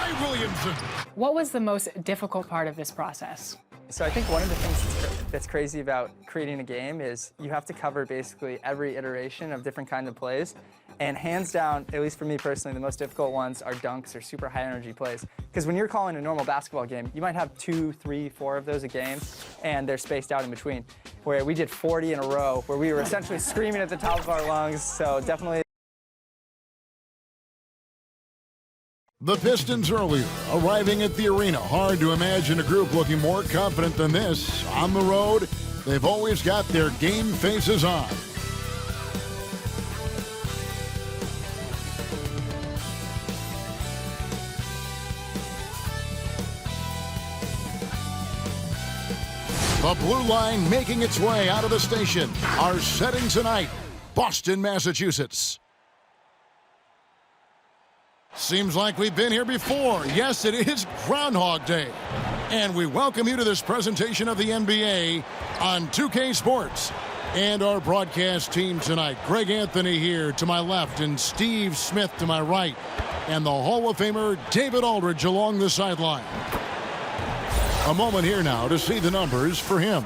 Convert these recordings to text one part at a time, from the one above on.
Ty Williamson. What was the most difficult part of this process? So I think one of the things that's crazy about creating a game is you have to cover basically every iteration of different kinds of plays. And hands down, at least for me personally, the most difficult ones are dunks or super high energy plays. Because when you're calling a normal basketball game, you might have 2, 3, 4 of those a game, and they're spaced out in between. Where we did 40 in a row, where we were essentially screaming at the top of our lungs. So definitely. The Pistons earlier, arriving at the arena. Hard to imagine a group looking more confident than this. On the road, they've always got their game faces on. The blue line making its way out of the station. Our setting tonight, Boston, Massachusetts. Seems like we've been here before. Yes, it is Groundhog Day. And we welcome you to this presentation of the NBA on 2K Sports. And our broadcast team tonight, Greg Anthony here to my left and Steve Smith to my right. And the Hall of Famer David Aldridge along the sideline. A moment here now to see the numbers for him.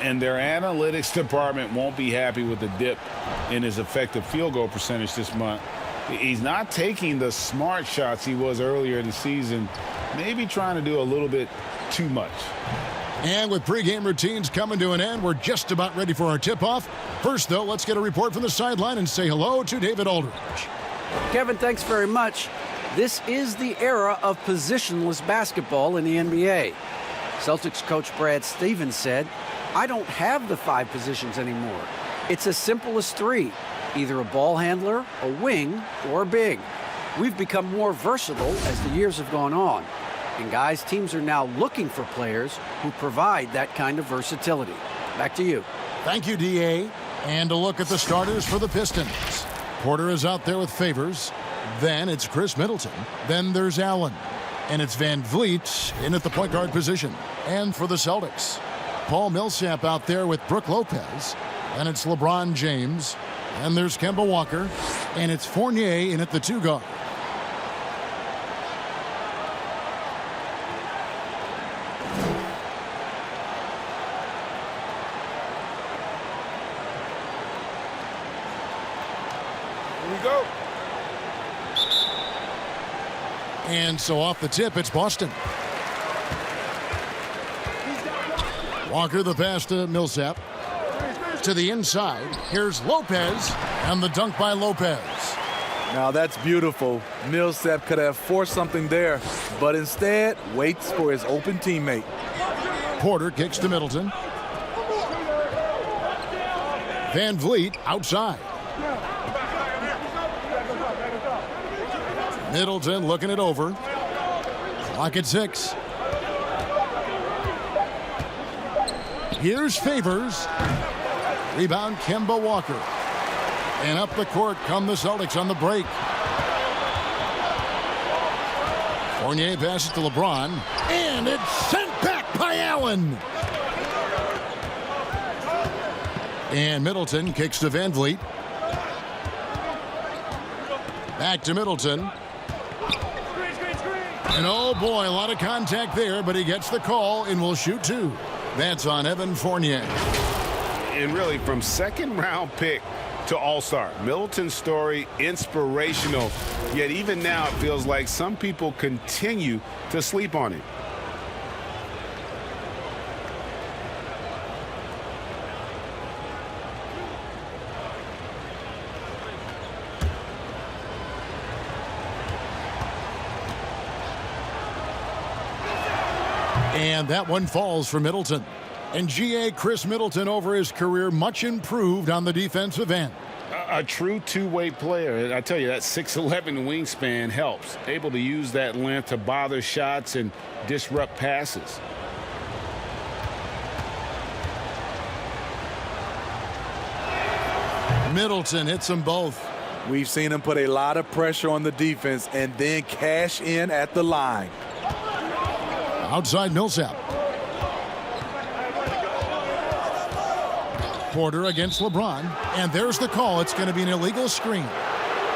And their analytics department won't be happy with the dip in his effective field goal percentage this month. He's not taking the smart shots he was earlier in the season, maybe trying to do a little bit too much. And with pregame routines coming to an end, we're just about ready for our tip-off. First, though, let's get a report from the sideline and say hello to David Aldridge. Kevin, thanks very much. This is the era of positionless basketball in the NBA. Celtics coach Brad Stevens said, "I don't have the 5 positions anymore. It's as simple as 3. Either a ball handler, a wing, or a big. We've become more versatile as the years have gone on. And guys, teams are now looking for players who provide that kind of versatility." Back to you. Thank you, D.A. And a look at the starters for the Pistons. Porter is out there with Favors. Then it's Chris Middleton. Then there's Allen. And it's Van Vliet in at the point guard position. And for the Celtics, Paul Millsap out there with Brook Lopez. And it's LeBron James. And there's Kemba Walker. And it's Fournier in at the 2 guard. Here we go. And so off the tip, it's Boston. Walker the pass to Millsap. To the inside, here's Lopez, and the dunk by Lopez. Now that's beautiful. Millsap could have forced something there, but instead waits for his open teammate. Porter kicks to Middleton. Van Vliet outside. Middleton looking it over. Clock at 6. Here's Favors. Rebound, Kemba Walker. And up the court come the Celtics on the break. Fournier passes to LeBron. And it's sent back by Allen. And Middleton kicks to Van Vliet. Back to Middleton. And oh boy, a lot of contact there, but he gets the call and will shoot 2. That's on Evan Fournier. And really, from second-round pick to all-star, Middleton's story inspirational. Yet even now, it feels like some people continue to sleep on him. And that one falls for Middleton. And G.A. Chris Middleton over his career much improved on the defensive end. A true two-way player. I tell you, that 6'11" wingspan helps. Able to use that length to bother shots and disrupt passes. Middleton hits them both. We've seen him put a lot of pressure on the defense and then cash in at the line. Outside Millsap. Porter against LeBron. And there's the call. It's going to be an illegal screen.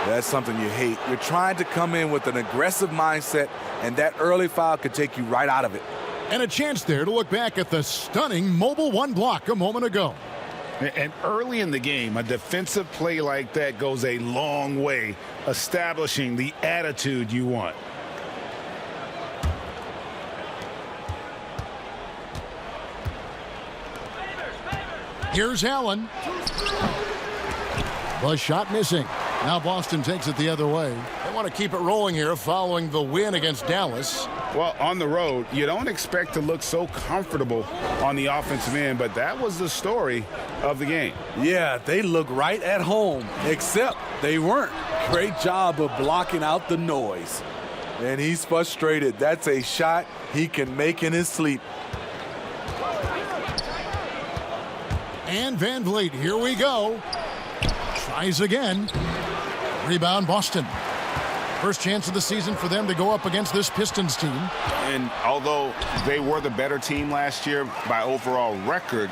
That's something you hate. You're trying to come in with an aggressive mindset, and that early foul could take you right out of it. And a chance there to look back at the stunning Mobile 1 block a moment ago. And early in the game, a defensive play like that goes a long way, establishing the attitude you want. Here's Allen. The shot missing. Now Boston takes it the other way. They want to keep it rolling here following the win against Dallas. Well, on the road, you don't expect to look so comfortable on the offensive end, but that was the story of the game. Yeah, they look right at home, except they weren't. Great job of blocking out the noise. And he's frustrated. That's a shot he can make in his sleep. And Van Vliet, here we go. Tries again. Rebound Boston. First chance of the season for them to go up against this Pistons team. And although they were the better team last year by overall record,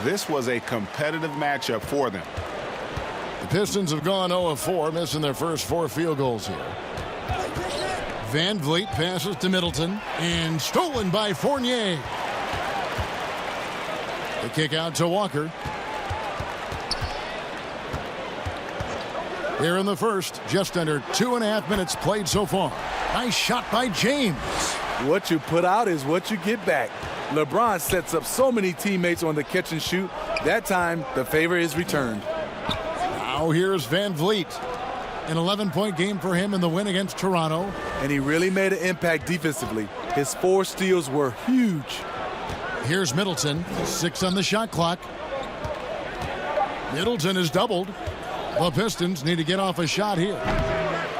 this was a competitive matchup for them. The Pistons have gone 0 of 4, missing their first 4 field goals here. Van Vliet passes to Middleton, and stolen by Fournier. The kick out to Walker. Here in the first, just under 2.5 minutes played so far. Nice shot by James. What you put out is what you get back. LeBron sets up so many teammates on the catch and shoot. That time, the favor is returned. Now here's Van Vliet. An 11-point game for him in the win against Toronto. And he really made an impact defensively. His 4 steals were huge. Here's Middleton. 6 on the shot clock. Middleton is doubled. The Pistons need to get off a shot here.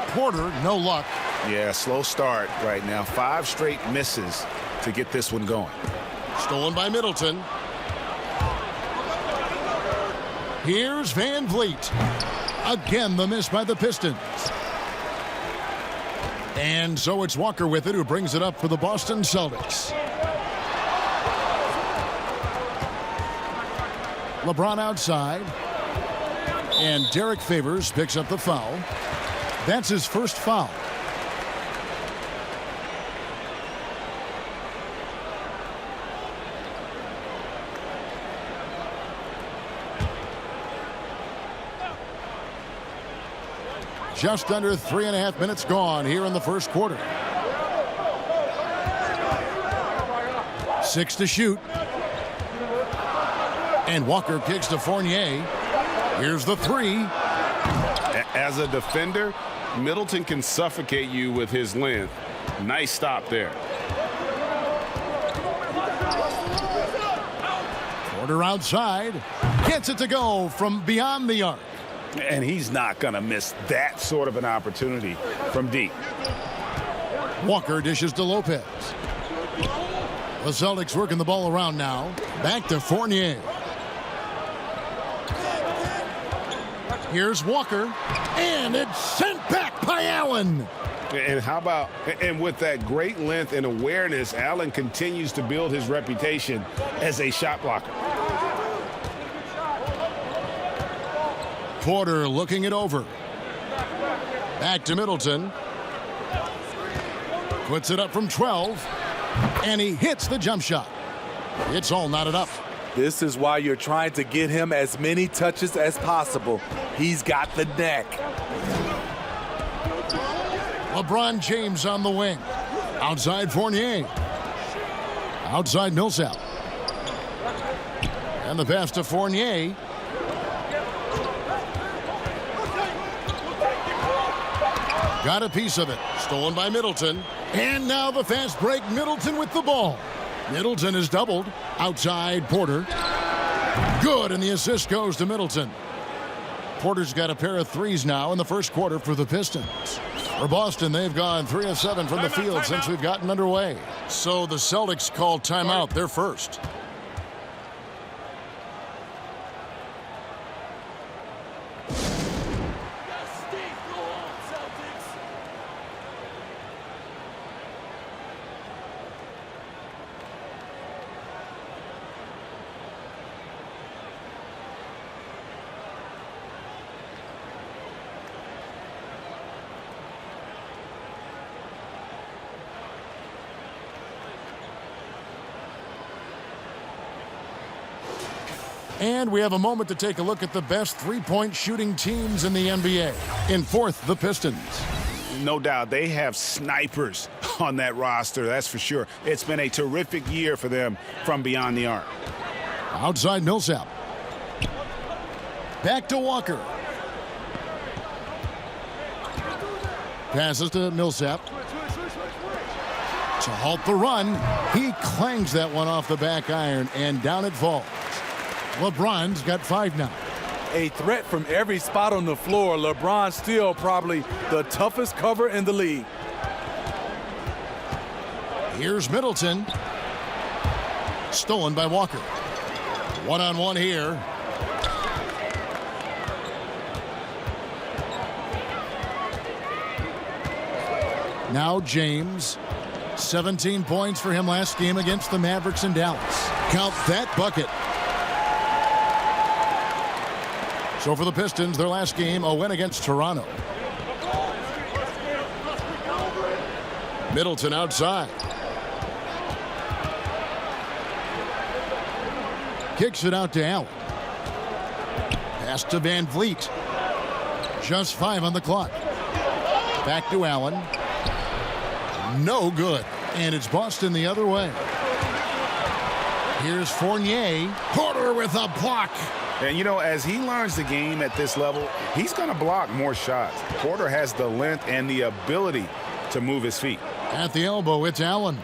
Porter, no luck. Yeah, slow start right now. 5 straight misses to get this one going. Stolen by Middleton. Here's Van Vliet. Again, the miss by the Pistons. And so it's Walker with it, who brings it up for the Boston Celtics. LeBron outside. And Derek Favors picks up the foul. That's his first foul. Just under 3.5 minutes gone here in the first quarter. 6 to shoot. And Walker kicks to Fournier. Here's the 3. As a defender, Middleton can suffocate you with his length. Nice stop there. Porter outside. Gets it to go from beyond the arc. And he's not going to miss that sort of an opportunity from deep. Walker dishes to Lopez. The Celtics working the ball around now. Back to Fournier. Here's Walker, and it's sent back by Allen. And how about, and with that great length and awareness, Allen continues to build his reputation as a shot blocker. Porter looking it over. Back to Middleton. Puts it up from 12, and he hits the jump shot. It's all knotted up. This is why you're trying to get him as many touches as possible. He's got the neck. LeBron James on the wing. Outside Fournier. Outside Millsap. And the pass to Fournier. Got a piece of it. Stolen by Middleton. And now the fast break. Middleton with the ball. Middleton is doubled. Outside Porter. Good, and the assist goes to Middleton. Porter's got a pair of threes now in the first quarter for the Pistons. For Boston, they've gone 3 of 7 from the field since we've gotten underway. So the Celtics called timeout. They're first. And we have a moment to take a look at the best three-point shooting teams in the NBA. In fourth, the Pistons. No doubt, they have snipers on that roster, that's for sure. It's been a terrific year for them from beyond the arc. Outside Millsap. Back to Walker. Passes to Millsap. To halt the run, he clangs that one off the back iron, and down it falls. LeBron's got 5 now. A threat from every spot on the floor. LeBron still probably the toughest cover in the league. Here's Middleton. Stolen by Walker. One-on-one here. Now James. 17 points for him last game against the Mavericks in Dallas. Count that bucket. So for the Pistons, their last game, a win against Toronto. Middleton outside. Kicks it out to Allen. Pass to Van Vliet. Just 5 on the clock. Back to Allen. No good. And it's Boston the other way. Here's Fournier. Porter with a block. And, you know, as he learns the game at this level, he's going to block more shots. Porter has the length and the ability to move his feet. At the elbow, it's Allen.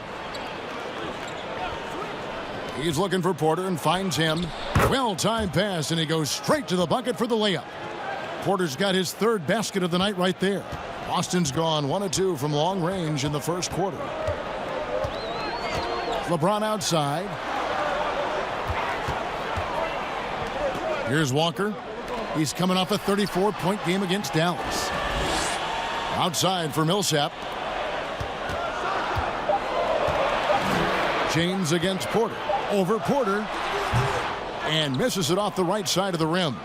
He's looking for Porter and finds him. Well-timed pass, and he goes straight to the bucket for the layup. Porter's got his 3rd basket of the night right there. Boston's gone 1 of 2 from long range in the first quarter. LeBron outside. Here's Walker. He's coming off a 34-point game against Dallas. Outside for Millsap. James against Porter. Over Porter. And misses it off the right side of the rim.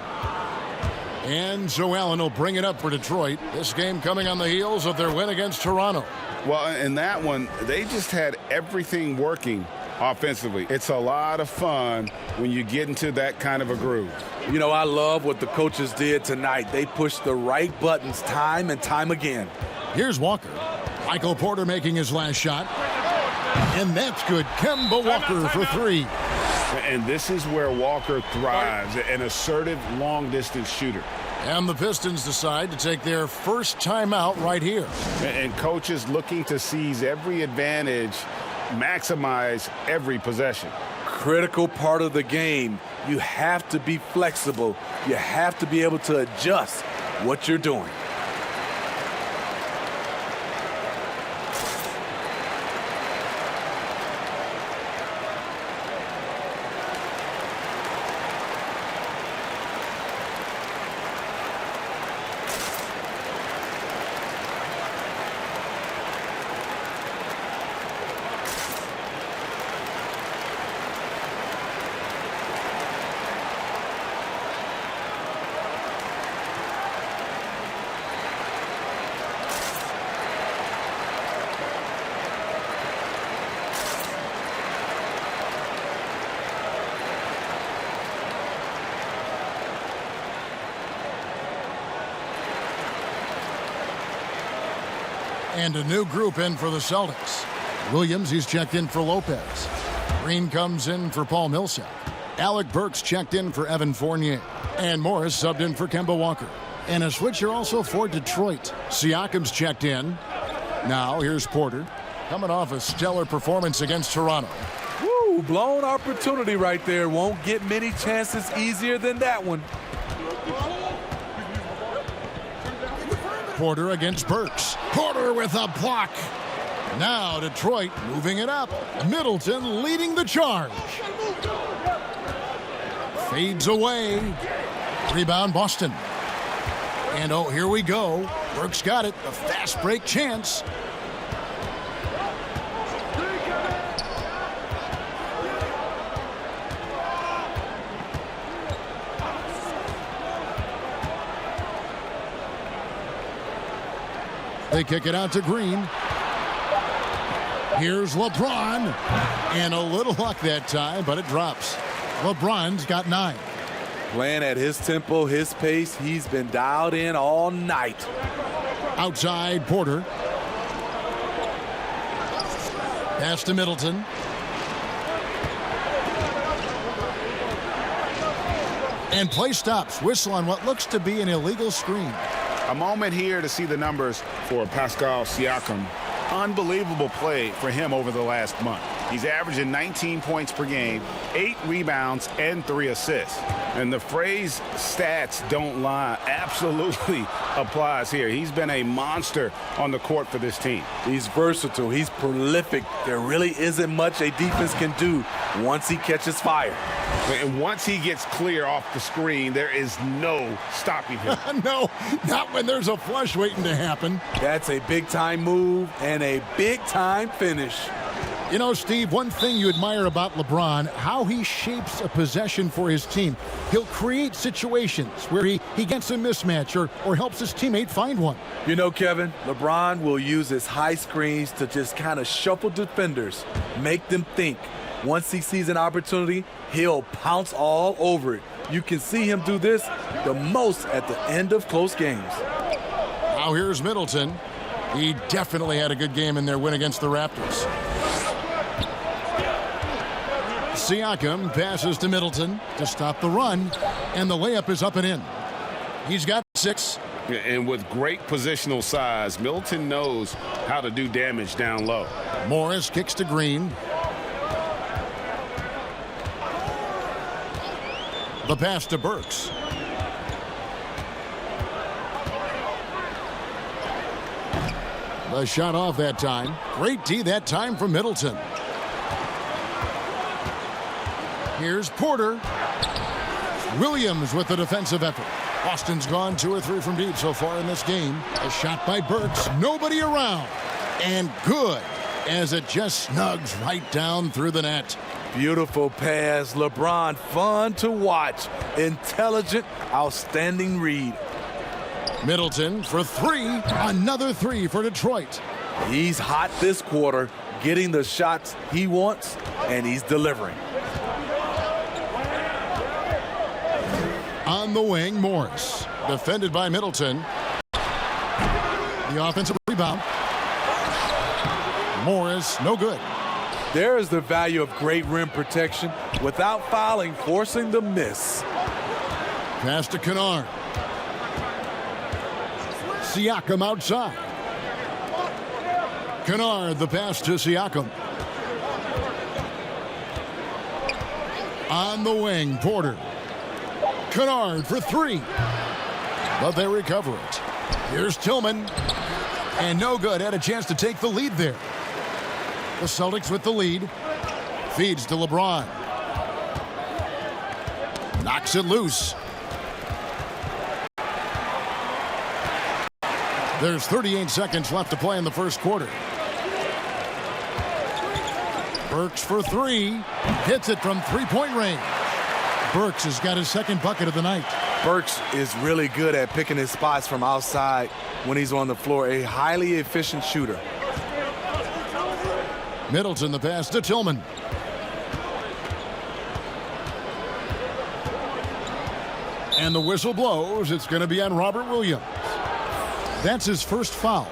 And so Allen will bring it up for Detroit. This game coming on the heels of their win against Toronto. Well, in that one, they just had everything working offensively. It's a lot of fun when you get into that kind of a groove. You know, I love what the coaches did tonight. They pushed the right buttons time and time again. Here's Walker. Michael Porter making his last shot. And that's good. Kemba Walker for 3. And this is where Walker thrives, an assertive long-distance shooter. And the Pistons decide to take their first timeout right here. And coaches looking to seize every advantage, maximize every possession. Critical part of the game. You have to be flexible. You have to be able to adjust what you're doing. And a new group in for the Celtics. Williams, he's checked in for Lopez. Green comes in for Paul Millsap. Alec Burks checked in for Evan Fournier. And Morris subbed in for Kemba Walker. And a switcher also for Detroit. Siakam's checked in. Now here's Porter, coming off a stellar performance against Toronto. Woo, blown opportunity right there. Won't get many chances easier than that one. Porter against Burks. Porter with a block. Now Detroit moving it up. Middleton leading the charge. Fades away. Rebound Boston. And oh, here we go. Burks got it. A fast break chance. They kick it out to Green. Here's LeBron. And a little luck that time, but it drops. LeBron's got 9. Playing at his tempo, his pace. He's been dialed in all night. Outside, Porter. Pass to Middleton. And play stops. Whistle on what looks to be an illegal screen. A moment here to see the numbers for Pascal Siakam. Unbelievable play for him over the last month. He's averaging 19 points per game, 8 rebounds, and 3 assists. And the phrase stats don't lie absolutely applies here. He's been a monster on the court for this team. He's versatile. He's prolific. There really isn't much a defense can do once he catches fire. And once he gets clear off the screen, there is no stopping him. No, not when there's a flush waiting to happen. That's a big-time move and a big-time finish. You know, Steve, one thing you admire about LeBron, how he shapes a possession for his team. He'll create situations where he gets a mismatch or helps his teammate find one. You know, Kevin, LeBron will use his high screens to just kind of shuffle defenders, make them think. Once he sees an opportunity, he'll pounce all over it. You can see him do this the most at the end of close games. Now here's Middleton. He definitely had a good game in their win against the Raptors. Siakam passes to Middleton to stop the run, and the layup is up and in. He's got 6. And with great positional size, Middleton knows how to do damage down low. Morris kicks to Green. The pass to Burks. The shot off that time. Great D that time from Middleton. Here's Porter. Williams with the defensive effort. Boston's gone 2 or 3 from deep so far in this game. A shot by Burks. Nobody around. And good as it just snugs right down through the net. Beautiful pass. LeBron, fun to watch. Intelligent, outstanding read. Middleton for 3. Another 3 for Detroit. He's hot this quarter, getting the shots he wants, and he's delivering. On the wing, Morris. Defended by Middleton. The offensive rebound. Morris, no good. There is the value of great rim protection without fouling, forcing the miss. Pass to Kennard. Siakam outside. Kennard, the pass to Siakam. On the wing, Porter. Kennard for 3. But they recover it. Here's Tillman. And no good. Had a chance to take the lead there. The Celtics with the lead. Feeds to LeBron. Knocks it loose. There's 38 seconds left to play in the first quarter. Burks for 3. Hits it from 3-point range. Burks has got his second bucket of the night. Burks is really good at picking his spots from outside when he's on the floor. A highly efficient shooter. Middleton, the pass to Tillman. And the whistle blows. It's going to be on Robert Williams. That's his first foul.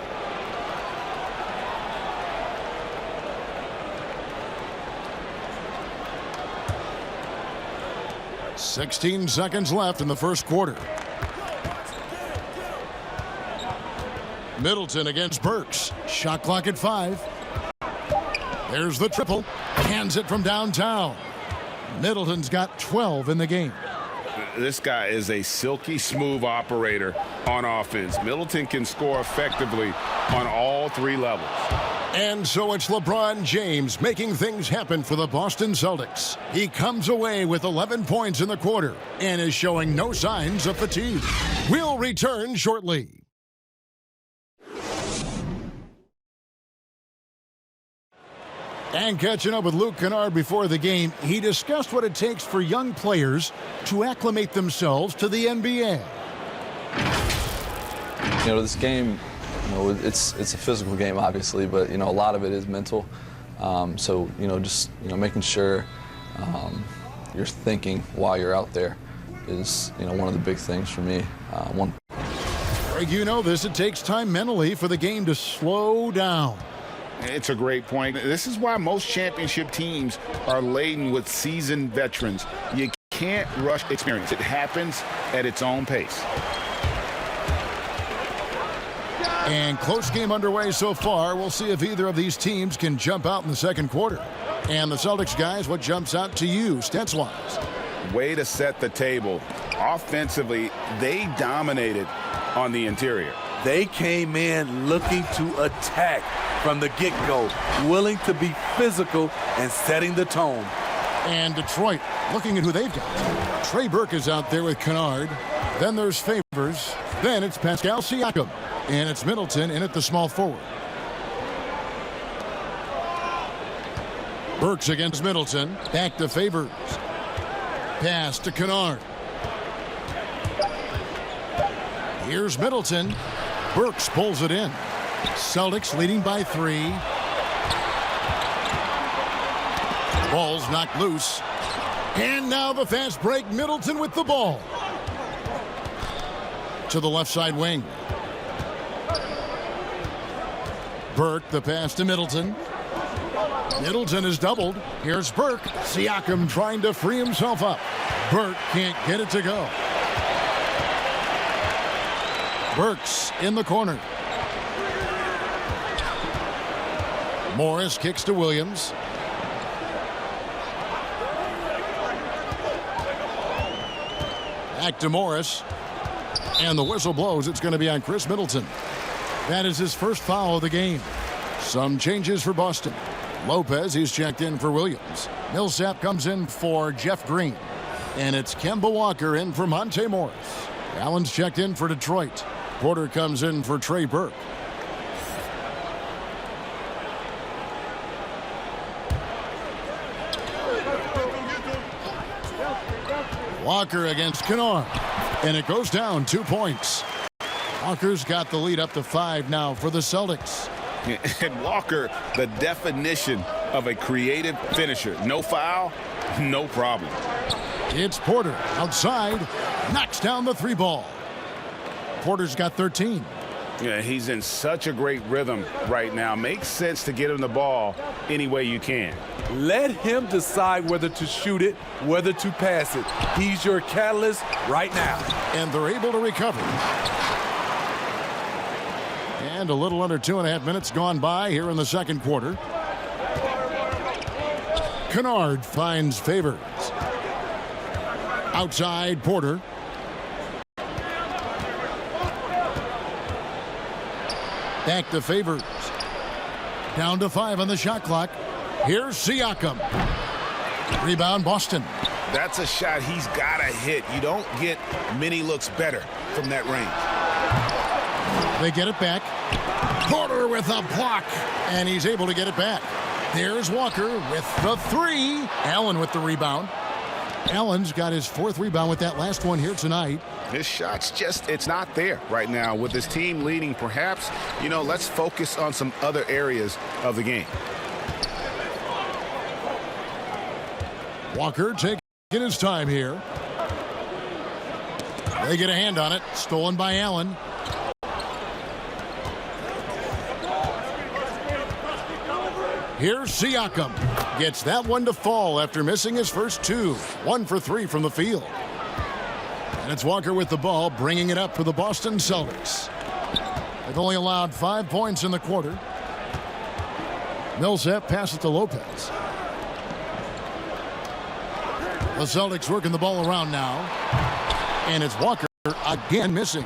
"16 seconds left in the first quarter. Middleton against Burks. Shot clock at 5. There's the triple. Hands it from downtown. Middleton's got 12 in the game. This guy is a silky smooth operator on offense. Middleton can score effectively on all 3 levels. And so it's LeBron James making things happen for the Boston Celtics. He comes away with 11 points in the quarter and is showing no signs of fatigue. We'll return shortly. And catching up with Luke Kennard before the game, he discussed what it takes for young players to acclimate themselves to the NBA. You know, this game, you know, it's a physical game, obviously, but, you know, a lot of it is mental. So, you know, just, you know, making sure you're thinking while you're out there. is one of the big things for me. Greg, you know this. It takes time mentally for the game to slow down. It's a great point. This is why most championship teams are laden with seasoned veterans. You can't rush experience. It happens at its own pace. And close game underway so far. We'll see if either of these teams can jump out in the second quarter. And the Celtics guys, what jumps out to you, stats-wise? Way to set the table. Offensively, they dominated on the interior. They came in looking to attack from the get-go, willing to be physical and setting the tone. And Detroit, looking at who they've got. Trey Burke is out there with Kennard. Then there's Favors. Then it's Pascal Siakam. And it's Middleton in at the small forward. Burks against Middleton. Back to Favors. Pass to Kennard. Here's Middleton. Burks pulls it in. Celtics leading by 3. Ball's knocked loose. And now the fast break. Middleton with the ball. To the left side wing. Burke, the pass to Middleton. Middleton is doubled. Here's Burke. Siakam trying to free himself up. Burke can't get it to go. Burks in the corner. Morris kicks to Williams. Back to Morris. And the whistle blows. It's going to be on Chris Middleton. That is his first foul of the game. Some changes for Boston. Lopez, he's checked in for Williams. Millsap comes in for Jeff Green. And it's Kemba Walker in for Monte Morris. Allen's checked in for Detroit. Porter comes in for Trey Burke. Walker against Kennard. And it goes down 2 points. Walker's got the lead up to 5 now for the Celtics. And Walker, the definition of a creative finisher. No foul, no problem. It's Porter outside. Knocks down the 3 ball. Porter's got 13. Yeah, he's in such a great rhythm right now. Makes sense to get him the ball any way you can. Let him decide whether to shoot it, whether to pass it. He's your catalyst right now. And they're able to recover. And a little under 2.5 minutes gone by here in the second quarter. Kennard finds Favors. Outside Porter. Back to Favors. Down to 5 on the shot clock. Here's Siakam. Rebound Boston. That's a shot he's got to hit. You don't get many looks better from that range. They get it back. Porter with a block. And he's able to get it back. There's Walker with the 3. Allen with the rebound. Allen's got his 4th rebound with that last one here tonight. His shot's just, it's not there right now. With his team leading, perhaps, let's focus on some other areas of the game. Walker taking his time here. They get a hand on it. Stolen by Allen. Here's Siakam. Gets that one to fall after missing his first 2. 1 for 3 from the field. And it's Walker with the ball, bringing it up for the Boston Celtics. They've only allowed 5 points in the quarter. Millsap passes to Lopez. The Celtics working the ball around now. And it's Walker again missing.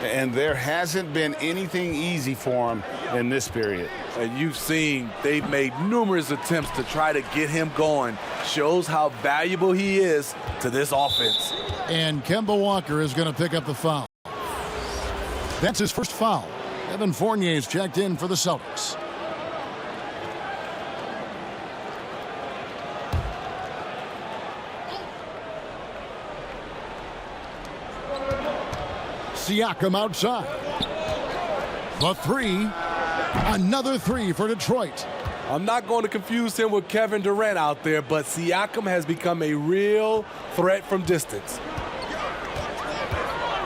And there hasn't been anything easy for him in this period. And you've seen they've made numerous attempts to try to get him going. Shows how valuable he is to this offense. And Kemba Walker is going to pick up the foul. That's his first foul. Evan Fournier's checked in for the Celtics. Siakam outside. The 3. Another 3 for Detroit. I'm not going to confuse him with Kevin Durant out there, but Siakam has become a real threat from distance.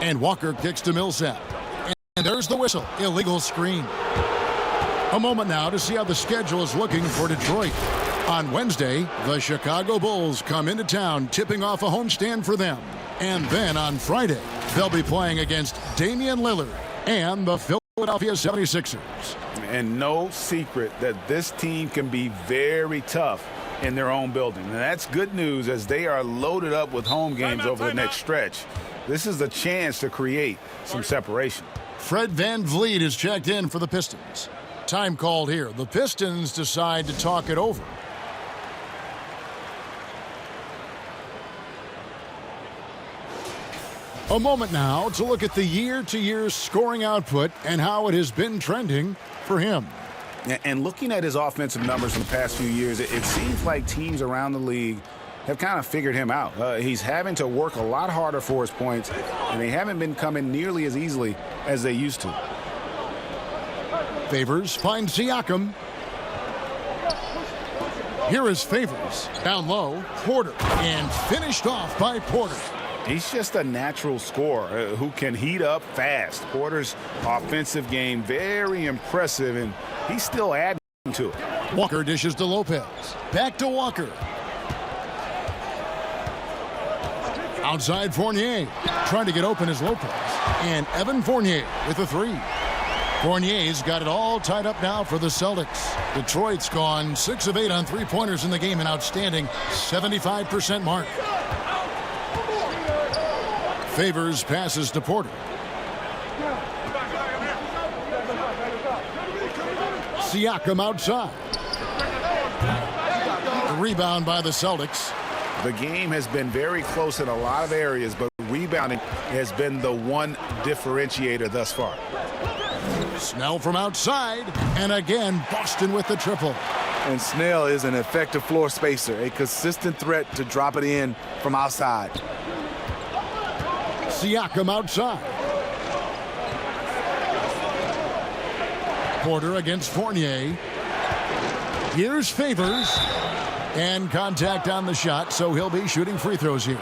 And Walker kicks to Millsap. And there's the whistle. Illegal screen. A moment now to see how the schedule is looking for Detroit. On Wednesday, the Chicago Bulls come into town, tipping off a homestand for them. And then on Friday, they'll be playing against Damian Lillard and the Philadelphia 76ers. And no secret that this team can be very tough in their own building. And that's good news as they are loaded up with home games over the next stretch. This is the chance to create some separation. Fred VanVleet is checked in for the Pistons. Time called here. The Pistons decide to talk it over. A moment now to look at the year-to-year scoring output and how it has been trending for him. And looking at his offensive numbers in the past few years, it seems like teams around the league have kind of figured him out. He's having to work a lot harder for his points, and they haven't been coming nearly as easily as they used to. Favors finds Siakam. Here is Favors. Down low, Porter. And finished off by Porter. He's just a natural scorer who can heat up fast. Porter's offensive game, very impressive, and he's still adding to it. Walker dishes to Lopez. Back to Walker. Outside Fournier. Trying to get open is Lopez. And Evan Fournier with a three. Fournier's got it all tied up now for the Celtics. Detroit's gone 6 of 8 on three-pointers in the game, an outstanding 75% mark. Favors passes to Porter. Siakam outside. The rebound by the Celtics. The game has been very close in a lot of areas, but rebounding has been the one differentiator thus far. Snell from outside, and again, Boston with the triple. And Snell is an effective floor spacer, a consistent threat to drop it in from outside. Siakam outside. Porter against Fournier. Here's Favors. And contact on the shot, so he'll be shooting free throws here.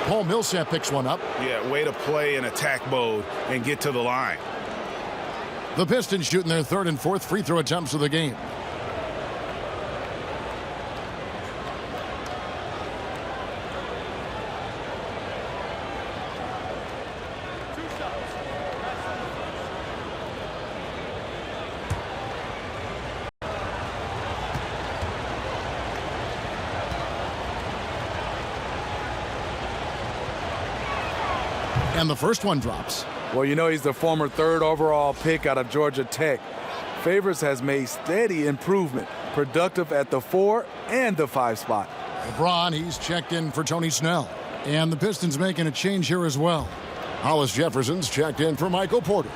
Paul Millsap picks one up. Yeah, way to play in attack mode and get to the line. The Pistons shooting their third and fourth free throw attempts of the game. And the first one drops. Well, you know, he's the former 3rd overall pick out of Georgia Tech. Favors has made steady improvement, productive at the 4 and the 5 spot. LeBron, he's checked in for Tony Snell. And the Pistons making a change here as well. Hollis Jefferson's checked in for Michael Porter.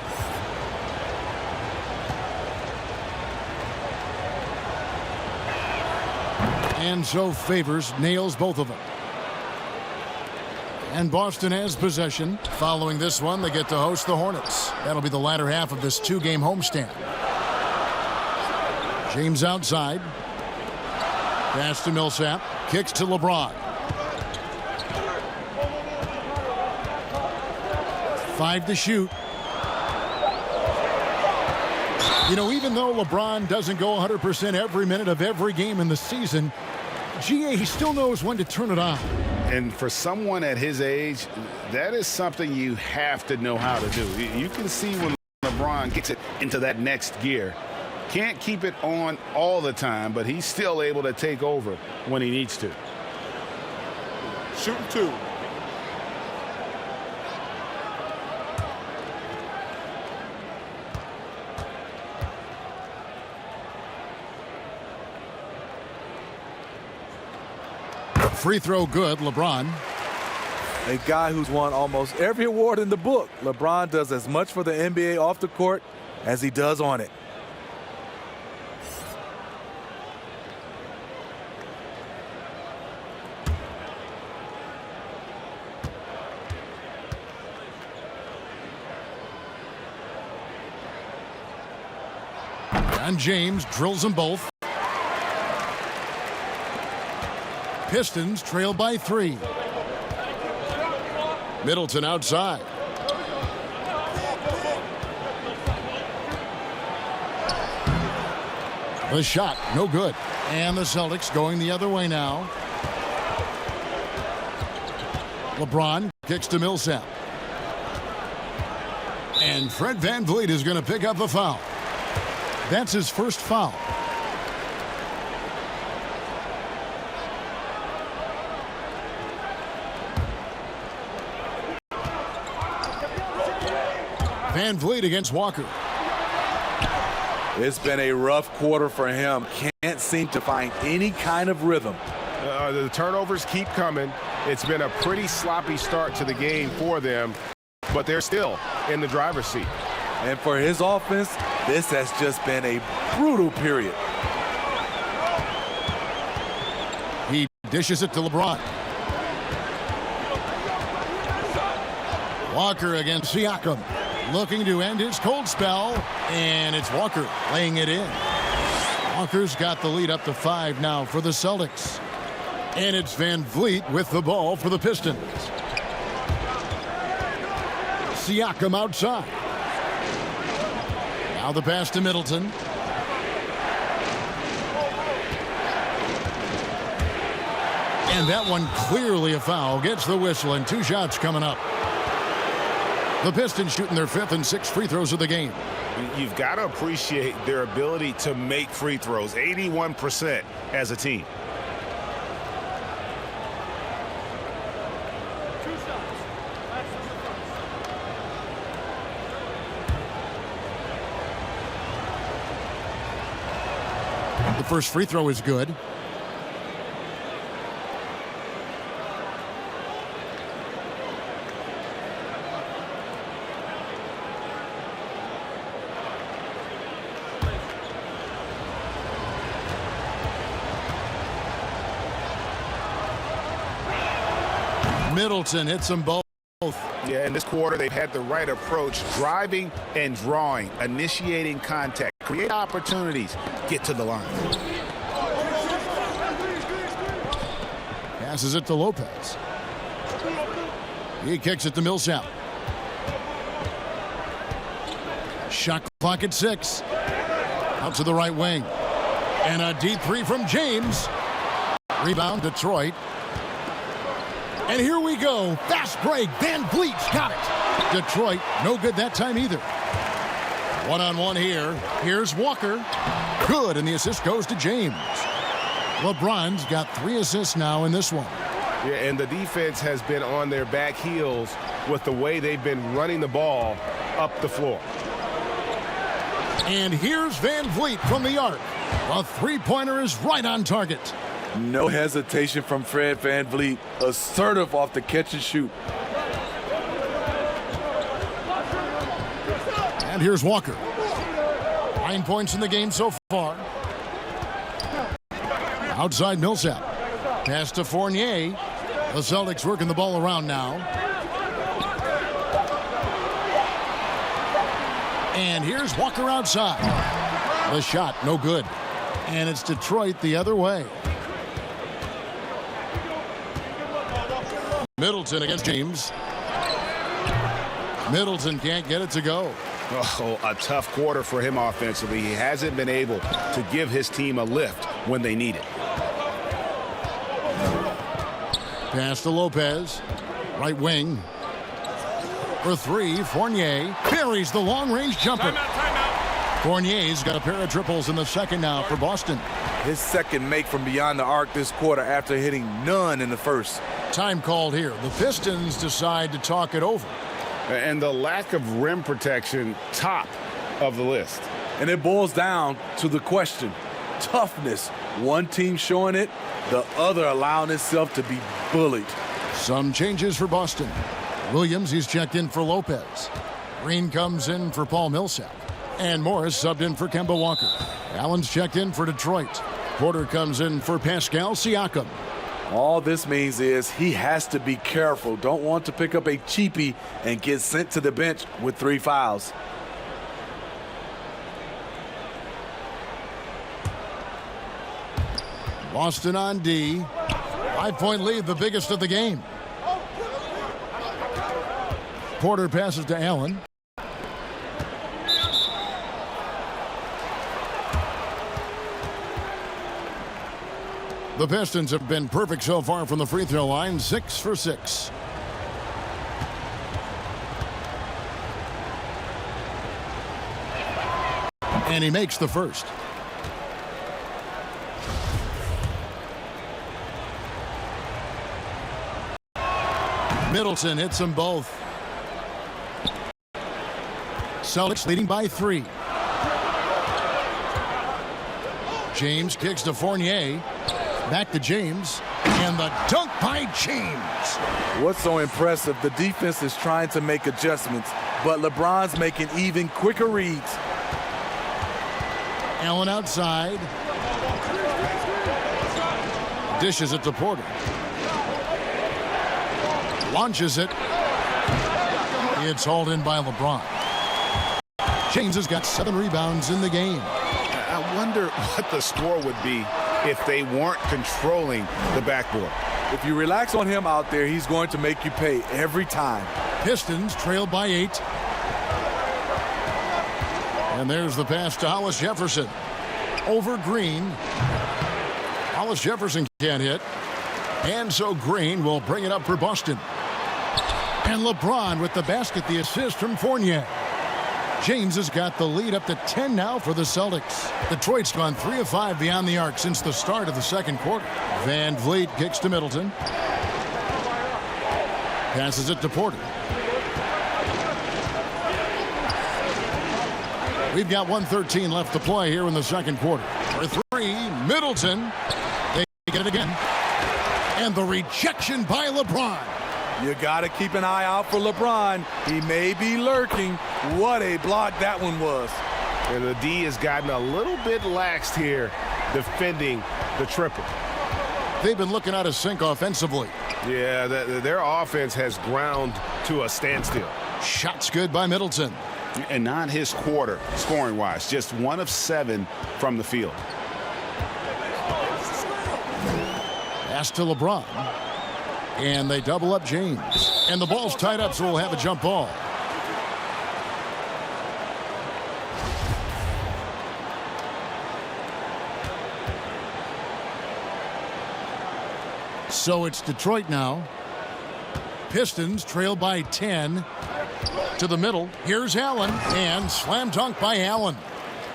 And so Favors nails both of them. And Boston has possession. Following this one, they get to host the Hornets. That'll be the latter half of this 2-game homestand. James outside. Pass to Millsap. Kicks to LeBron. 5 to shoot. You know, even though LeBron doesn't go 100% every minute of every game in the season, he still knows when to turn it on. And for someone at his age, that is something you have to know how to do. You can see when LeBron gets it into that next gear. Can't keep it on all the time, but he's still able to take over when he needs to. Shooting 2. Free throw good, LeBron. A guy who's won almost every award in the book. LeBron does as much for the NBA off the court as he does on it. And James drills them both. Pistons trail by 3. Middleton outside. The shot, no good. And the Celtics going the other way now. LeBron kicks to Millsap. And Fred VanVleet is going to pick up the foul. That's his first foul. VanVleet against Walker. It's been a rough quarter for him. Can't seem to find any kind of rhythm. The turnovers keep coming. It's been a pretty sloppy start to the game for them, but they're still in the driver's seat. And for his offense, this has just been a brutal period. He dishes it to LeBron. Walker against Siakam. Looking to end his cold spell, and it's Walker laying it in. Walker's got the lead up to 5 now for the Celtics. And it's VanVleet with the ball for the Pistons. Siakam outside. Now the pass to Middleton. And that one clearly a foul. Gets the whistle, and 2 shots coming up. The Pistons shooting their 5th and 6th free throws of the game. You've got to appreciate their ability to make free throws, 81% as a team. The first free throw is good. Middleton hits them both. Yeah, in this quarter, they've had the right approach, driving and drawing, initiating contact, create opportunities, get to the line. Passes it to Lopez. He kicks it to Millsap. Shot clock at 6. Out to the right wing. And a deep 3 from James. Rebound, Detroit. And here we go. Fast break. VanVleet's got it. Detroit, no good that time either. One-on-one here. Here's Walker. Good, and the assist goes to James. LeBron's got 3 assists now in this one. Yeah, and the defense has been on their back heels with the way they've been running the ball up the floor. And here's VanVleet from the arc. A 3-pointer is right on target. No hesitation from Fred VanVleet. Assertive off the catch and shoot. And here's Walker. 9 points in the game so far. Outside Millsap. Pass to Fournier. The Celtics working the ball around now. And here's Walker outside. The shot, no good. And it's Detroit the other way. Middleton against James. Middleton can't get it to go. Oh, a tough quarter for him offensively. He hasn't been able to give his team a lift when they need it. Pass to Lopez. Right wing. For 3, Fournier buries the long-range jumper. Fournier's got a pair of triples in the second now for Boston. His second make from beyond the arc this quarter after hitting none in the first. Time called here. The Pistons decide to talk it over. And the lack of rim protection, top of the list. And it boils down to the question. Toughness. One team showing it, the other allowing itself to be bullied. Some changes for Boston. Williams, he's checked in for Lopez. Green comes in for Paul Millsap. And Morris subbed in for Kemba Walker. Allen's checked in for Detroit. Porter comes in for Pascal Siakam. All this means is he has to be careful. Don't want to pick up a cheapie and get sent to the bench with 3 fouls. Boston on D. 5-point lead, the biggest of the game. Porter passes to Allen. The Pistons have been perfect so far from the free throw line, 6 for 6. And he makes the first. Middleton hits them both. Celtics leading by 3. James kicks to Fournier. Back to James. And the dunk by James. What's so impressive, the defense is trying to make adjustments, but LeBron's making even quicker reads. Allen outside. Dishes it to Porter. Launches it. It's hauled in by LeBron. James has got 7 rebounds in the game. I wonder what the score would be if they weren't controlling the backboard. If you relax on him out there, he's going to make you pay every time. Pistons trail by 8. And there's the pass to Hollis Jefferson. Over Green. Hollis Jefferson can't hit. And so Green will bring it up for Boston. And LeBron with the basket, the assist from Fournier. James has got the lead up to 10 now for the Celtics. Detroit's gone 3 of 5 beyond the arc since the start of the second quarter. Van Vliet kicks to Middleton. Passes it to Porter. We've got 1:13 left to play here in the second quarter. For 3, Middleton. They get it again. And the rejection by LeBron. You got to keep an eye out for LeBron. He may be lurking. What a block that one was. And the D has gotten a little bit laxed here defending the triple. They've been looking out of sync offensively. Yeah, their offense has ground to a standstill. Shots good by Middleton. And not his quarter, scoring-wise. Just 1 of 7 from the field. Pass to LeBron. And they double up James. And the ball's tied up, so we'll have a jump ball. So it's Detroit now. Pistons trail by 10. To the middle. Here's Allen. And slam dunk by Allen.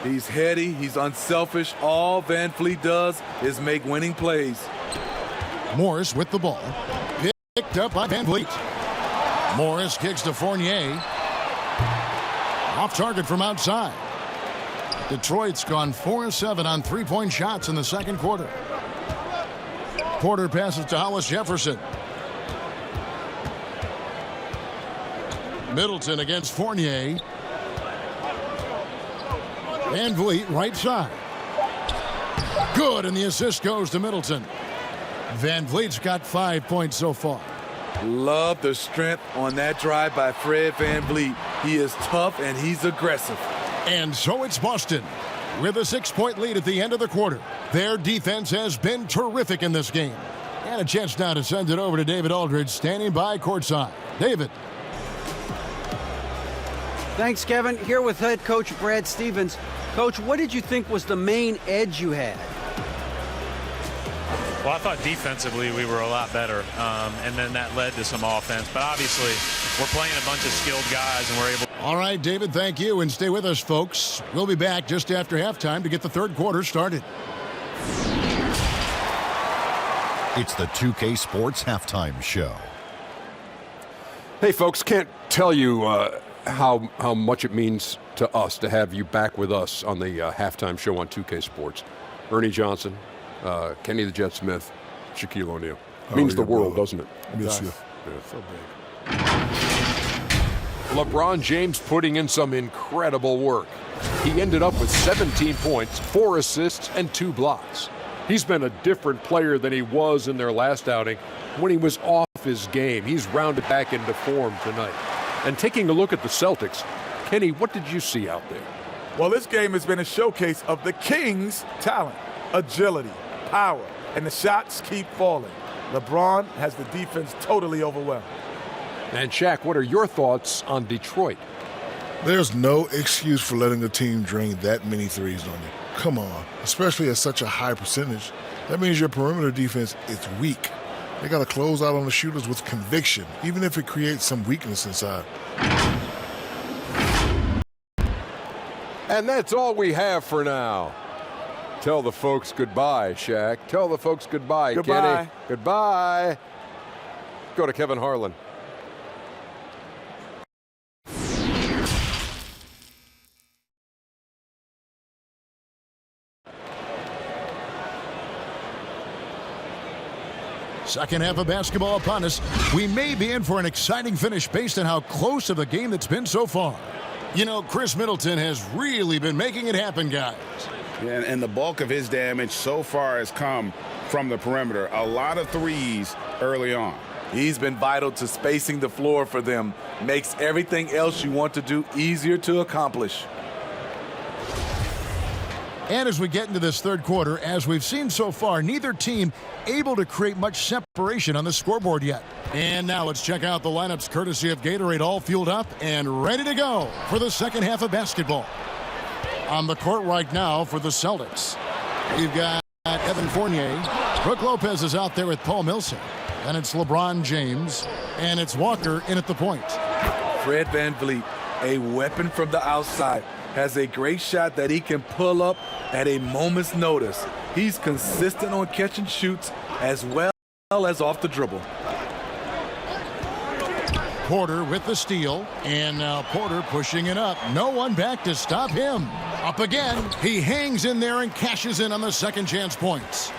He's heady. He's unselfish. All Van Vliet does is make winning plays. Morris with the ball. Picked up by Van Vliet. Morris kicks to Fournier. Off target from outside. Detroit's gone 4 of 7 on 3-point shots in the second quarter. Porter passes to Hollis Jefferson. Middleton against Fournier. Van Vliet right side. Good, and the assist goes to Middleton. Van Vliet's got 5 points so far. Love the strength on that drive by Fred Van Vliet. He is tough and he's aggressive. And so it's Boston with a 6-point lead at the end of the quarter. Their defense has been terrific in this game. And a chance now to send it over to David Aldridge, standing by courtside. David. Thanks, Kevin. Here with head coach Brad Stevens. Coach, what did you think was the main edge you had? Well, I thought defensively we were a lot better, and then that led to some offense. But obviously, we're playing a bunch of skilled guys, and we're able. All right, David, thank you, and stay with us, folks. We'll be back just after halftime to get the third quarter started. It's the 2K Sports Halftime Show. Hey, folks, can't tell you how much it means to us to have you back with us on the halftime show on 2K Sports. Ernie Johnson, Kenny the Jet Smith, Shaquille O'Neal. Means the world, doesn't it? Miss you. Yeah. So big. LeBron James putting in some incredible work. He ended up with 17 points, 4 assists, and 2 blocks. He's been a different player than he was in their last outing when he was off his game. He's rounded back into form tonight. And taking a look at the Celtics, Kenny, what did you see out there? Well, this game has been a showcase of the Kings' talent, agility, power, and the shots keep falling. LeBron has the defense totally overwhelmed. And Shaq, what are your thoughts on Detroit? There's no excuse for letting a team drain that many threes on you. Come on, especially at such a high percentage. That means your perimeter defense is weak. They got to close out on the shooters with conviction, even if it creates some weakness inside. And that's all we have for now. Tell the folks goodbye, Shaq. Tell the folks goodbye, Goodbye. Kenny. Goodbye. Go to Kevin Harlan. Second half of basketball upon us. We may be in for an exciting finish based on how close of a game that's been so far. You know, Chris Middleton has really been making it happen, guys. Yeah, and the bulk of his damage so far has come from the perimeter. A lot of threes early on. He's been vital to spacing the floor for them. Makes everything else you want to do easier to accomplish. And as we get into this third quarter, as we've seen so far, neither team able to create much separation on the scoreboard yet. And now let's check out the lineups courtesy of Gatorade, all fueled up and ready to go for the second half of basketball. On the court right now for the Celtics, we've got Evan Fournier. Brook Lopez is out there with Paul Millsap. And it's LeBron James. And it's Walker in at the point. Fred VanVleet, a weapon from the outside, has a great shot that he can pull up at a moment's notice. He's consistent on catch and shoots as well as off the dribble. Porter with the steal, and now Porter pushing it up. No one back to stop him. Up again. He hangs in there and cashes in on the second chance points.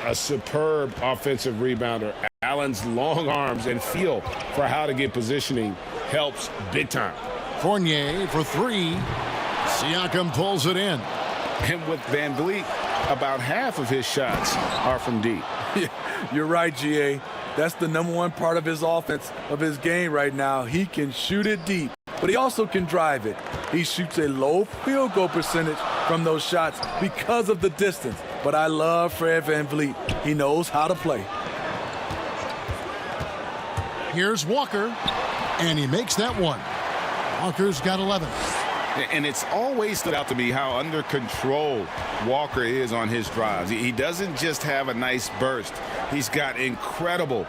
A superb offensive rebounder. Allen's long arms and feel for how to get positioning helps big time. Fournier for three. Siakam pulls it in. And with VanVleet, about half of his shots are from deep. You're right, GA. That's the number one part of his offense, of his game right now. He can shoot it deep, but he also can drive it. He shoots a low field goal percentage from those shots because of the distance. But I love Fred VanVleet. He knows how to play. Here's Walker, and he makes that one. Walker's got 11. And it's always stood out to me how under control Walker is on his drives. He doesn't just have a nice burst. He's got incredible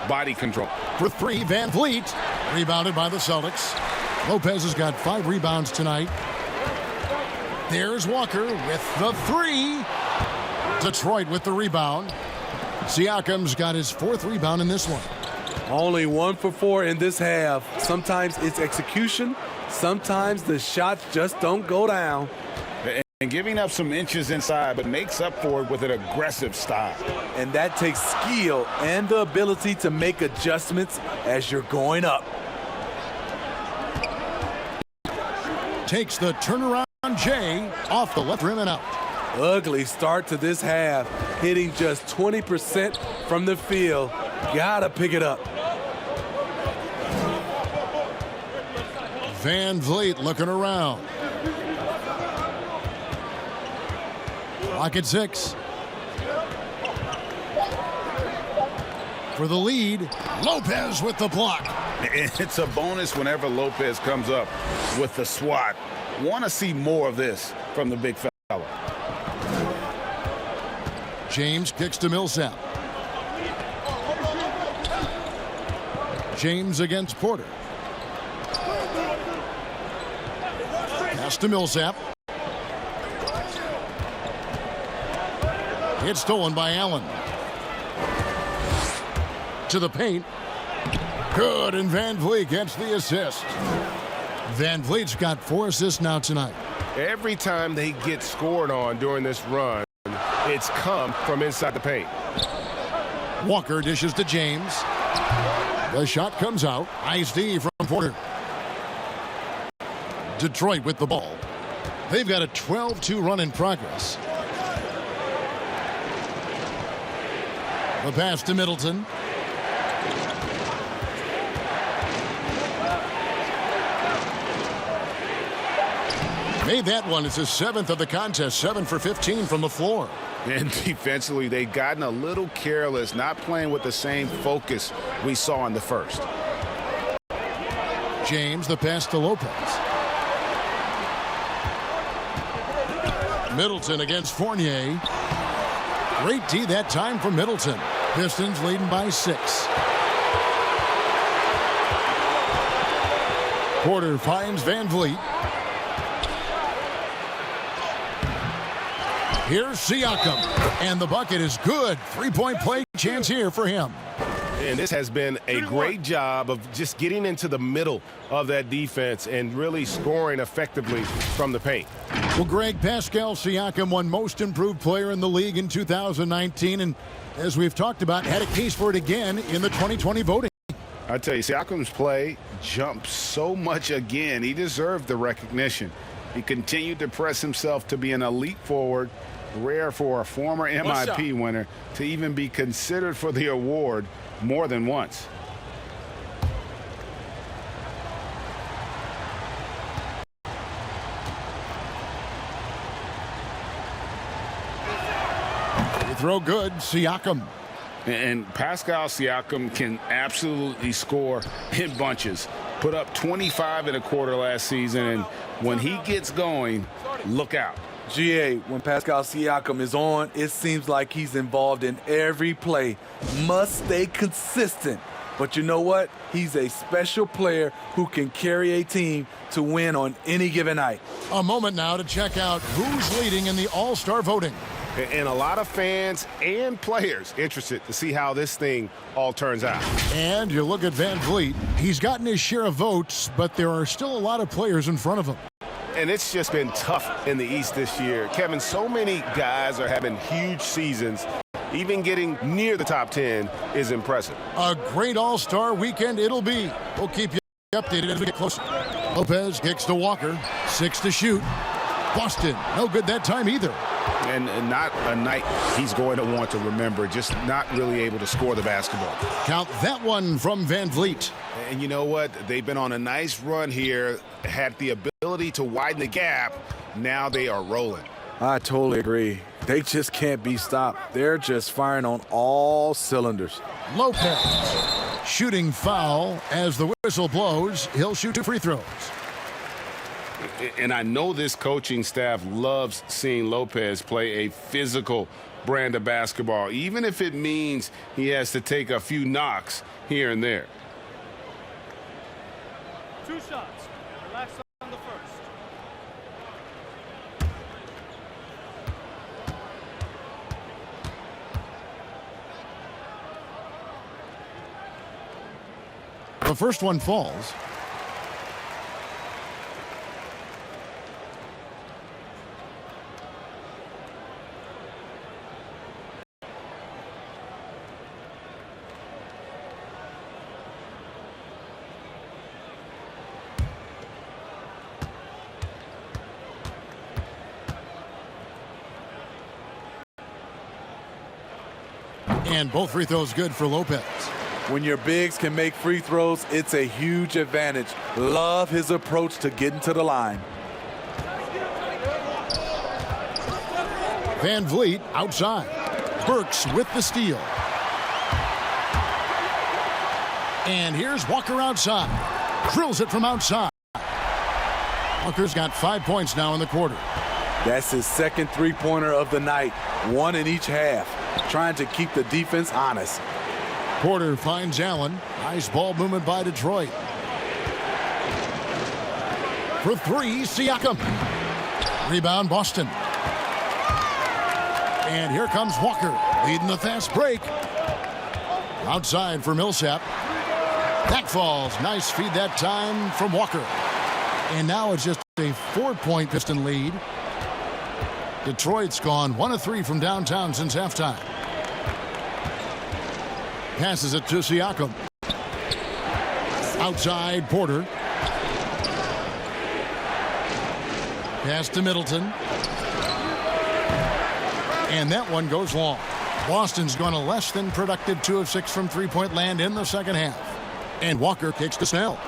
body control. For three, VanVleet. Rebounded by the Celtics. Lopez has got 5 rebounds tonight. There's Walker with the three. Detroit with the rebound. Siakam's got his 4th rebound in this one. Only 1 for 4 in this half. Sometimes it's execution. Sometimes the shots just don't go down. And giving up some inches inside, but makes up for it with an aggressive style. And that takes skill and the ability to make adjustments as you're going up. Takes the turnaround Jay off the left rim and out. Ugly start to this half. Hitting just 20% from the field. Gotta pick it up. VanVleet looking around. Clock at 6. For the lead, Lopez with the block. It's a bonus whenever Lopez comes up with the swat. Want to see more of this from the big fella. James kicks to Millsap. James against Porter. Pass to Millsap. It's stolen by Allen. To the paint. Good, and VanVleet gets the assist. VanVleet's got 4 assists now tonight. Every time they get scored on during this run, it's come from inside the paint. Walker dishes to James. The shot comes out. Nice D from Porter. Detroit with the ball. They've got a 12-2 run in progress. The pass to Middleton. Made that one. It's his 7th of the contest. 7 for 15 from the floor. And defensively, they've gotten a little careless, not playing with the same focus we saw in the first. James, the pass to Lopez. Middleton against Fournier. Great D that time from Middleton. Pistons leading by 6. Porter finds Van Vliet. Here's Siakam, and the bucket is good. 3-point play chance here for him. And this has been a great job of just getting into the middle of that defense and really scoring effectively from the paint. Well, Greg, Pascal Siakam won most improved player in the league in 2019, and as we've talked about, had a case for it again in the 2020 voting. I tell you, Siakam's play jumped so much again. He deserved the recognition. He continued to press himself to be an elite forward, rare for a former MIP winner to even be considered for the award more than once. Throw good, Siakam. And Pascal Siakam can absolutely score in bunches. Put up 25 in a quarter last season, and when he gets going, look out. GA, when Pascal Siakam is on, it seems like he's involved in every play. Must stay consistent. But you know what? He's a special player who can carry a team to win on any given night. A moment now to check out who's leading in the All-Star voting. And a lot of fans and players interested to see how this thing all turns out. And you look at Van Vliet. He's gotten his share of votes, but there are still a lot of players in front of him. And it's just been tough in the East this year. Kevin, so many guys are having huge seasons. Even getting near the top 10 is impressive. A great All-Star weekend it'll be. We'll keep you updated as we get closer. Lopez kicks to Walker. 6 to shoot. Boston, no good that time either. And not a night he's going to want to remember, just not really able to score the basketball. Count that one from Van Vliet. And you know what? They've been on a nice run here, had the ability to widen the gap. Now they are rolling. I totally agree. They just can't be stopped. They're just firing on all cylinders. Lopez shooting foul as the whistle blows. He'll shoot 2 free throws. And I know this coaching staff loves seeing Lopez play a physical brand of basketball, even if it means he has to take a few knocks here and there. 2 shots. Relax on the first. The first one falls. And both free throws good for Lopez. When your bigs can make free throws, it's a huge advantage. Love his approach to getting to the line. Van Vliet outside. Burks with the steal. And here's Walker outside. Drills it from outside. Walker's got 5 points now in the quarter. That's his second three-pointer of the night. 1 in each half. Trying to keep the defense honest. Porter finds Allen. Nice ball movement by Detroit. For 3, Siakam. Rebound, Boston. And here comes Walker, leading the fast break. Outside for Millsap. Back falls. Nice feed that time from Walker. And now it's just a 4-point Piston lead. Detroit's gone 1 of 3 from downtown since halftime. Passes it to Siakam. Outside, Porter. Pass to Middleton. And that one goes long. Boston's gone a less than productive 2 of 6 from three-point land in the second half. And Walker kicks to Snell.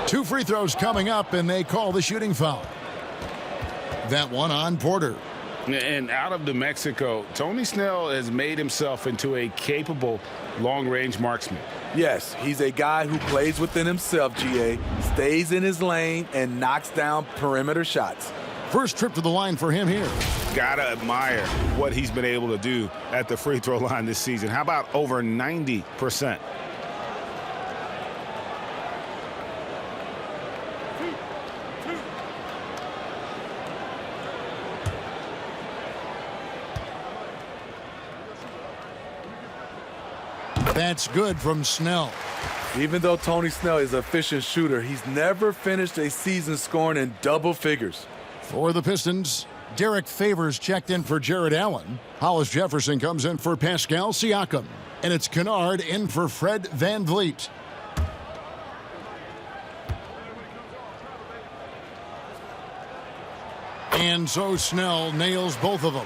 Two free throws coming up, and they call the shooting foul. That one on Porter. And out of New Mexico, Tony Snell has made himself into a capable long-range marksman. Yes, he's a guy who plays within himself, GA, stays in his lane, and knocks down perimeter shots. First trip to the line for him here. Gotta admire what he's been able to do at the free throw line this season. How about over 90%? That's good from Snell. Even though Tony Snell is an efficient shooter, he's never finished a season scoring in double figures. For the Pistons, Derek Favors checked in for Jared Allen. Hollis Jefferson comes in for Pascal Siakam. And it's Kennard in for Fred VanVleet. And so Snell nails both of them.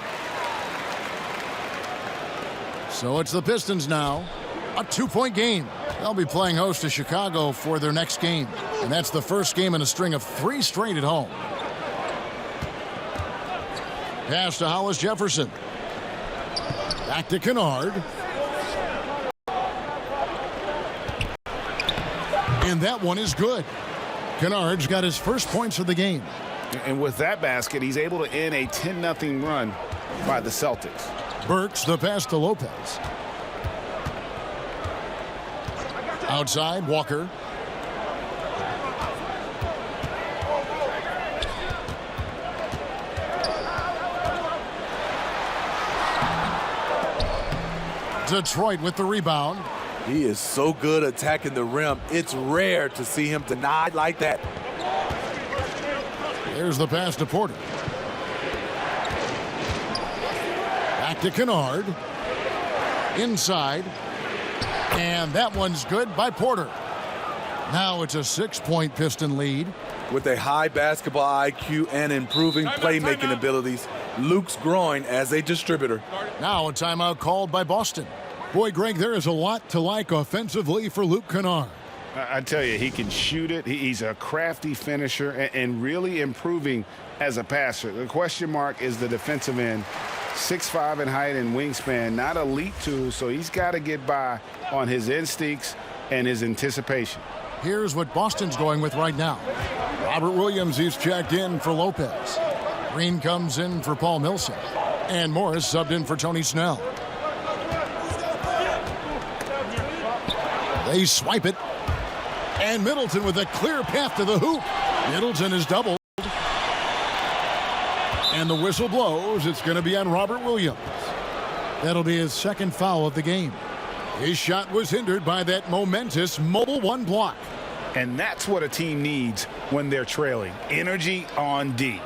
So it's the Pistons now. A 2-point game. They'll be playing host to Chicago for their next game. And that's the first game in a string of 3 straight at home. Pass to Hollis Jefferson. Back to Kennard. And that one is good. Kennard's got his first points of the game. And with that basket, he's able to end a 10-0 run by the Celtics. Burks the pass to Lopez. Outside, Walker. Detroit with the rebound. He is so good attacking the rim. It's rare to see him denied like that. There's the pass to Porter. Back to Kennard. Inside. And that one's good by Porter. Now it's a 6-point Piston lead. With a high basketball IQ and improving playmaking abilities, Luke's growing as a distributor. Now a timeout called by Boston. Boy, Greg, there is a lot to like offensively for Luke Kennard. I tell you, he can shoot it. He's a crafty finisher and really improving as a passer. The question mark is the defensive end. 6'5" in height and wingspan, not elite too, so he's got to get by on his instincts and his anticipation. Here's what Boston's going with right now. Robert Williams, he's checked in for Lopez. Green comes in for Paul Millsap. And Morris subbed in for Tony Snell. They swipe it. And Middleton with a clear path to the hoop. Middleton is doubled. And the whistle blows. It's going to be on Robert Williams. That'll be his second foul of the game. His shot was hindered by that momentous mobile 1 block. And that's what a team needs when they're trailing. Energy on D.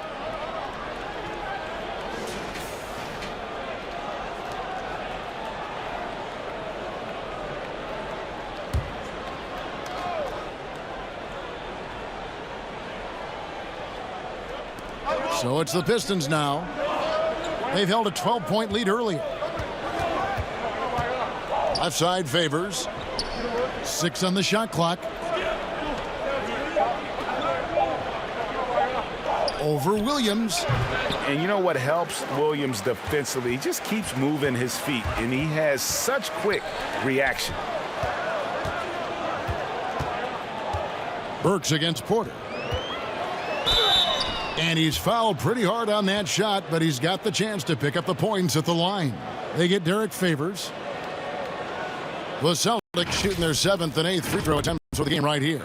So it's the Pistons now. They've held a 12-point lead earlier. Left side Favors. 6 on the shot clock. Over Williams. And you know what helps Williams defensively? He just keeps moving his feet, and he has such quick reaction. Burks against Porter. And he's fouled pretty hard on that shot, but he's got the chance to pick up the points at the line. They get Derek Favors. The Celtics shooting their 7th and 8th free throw attempts for the game right here.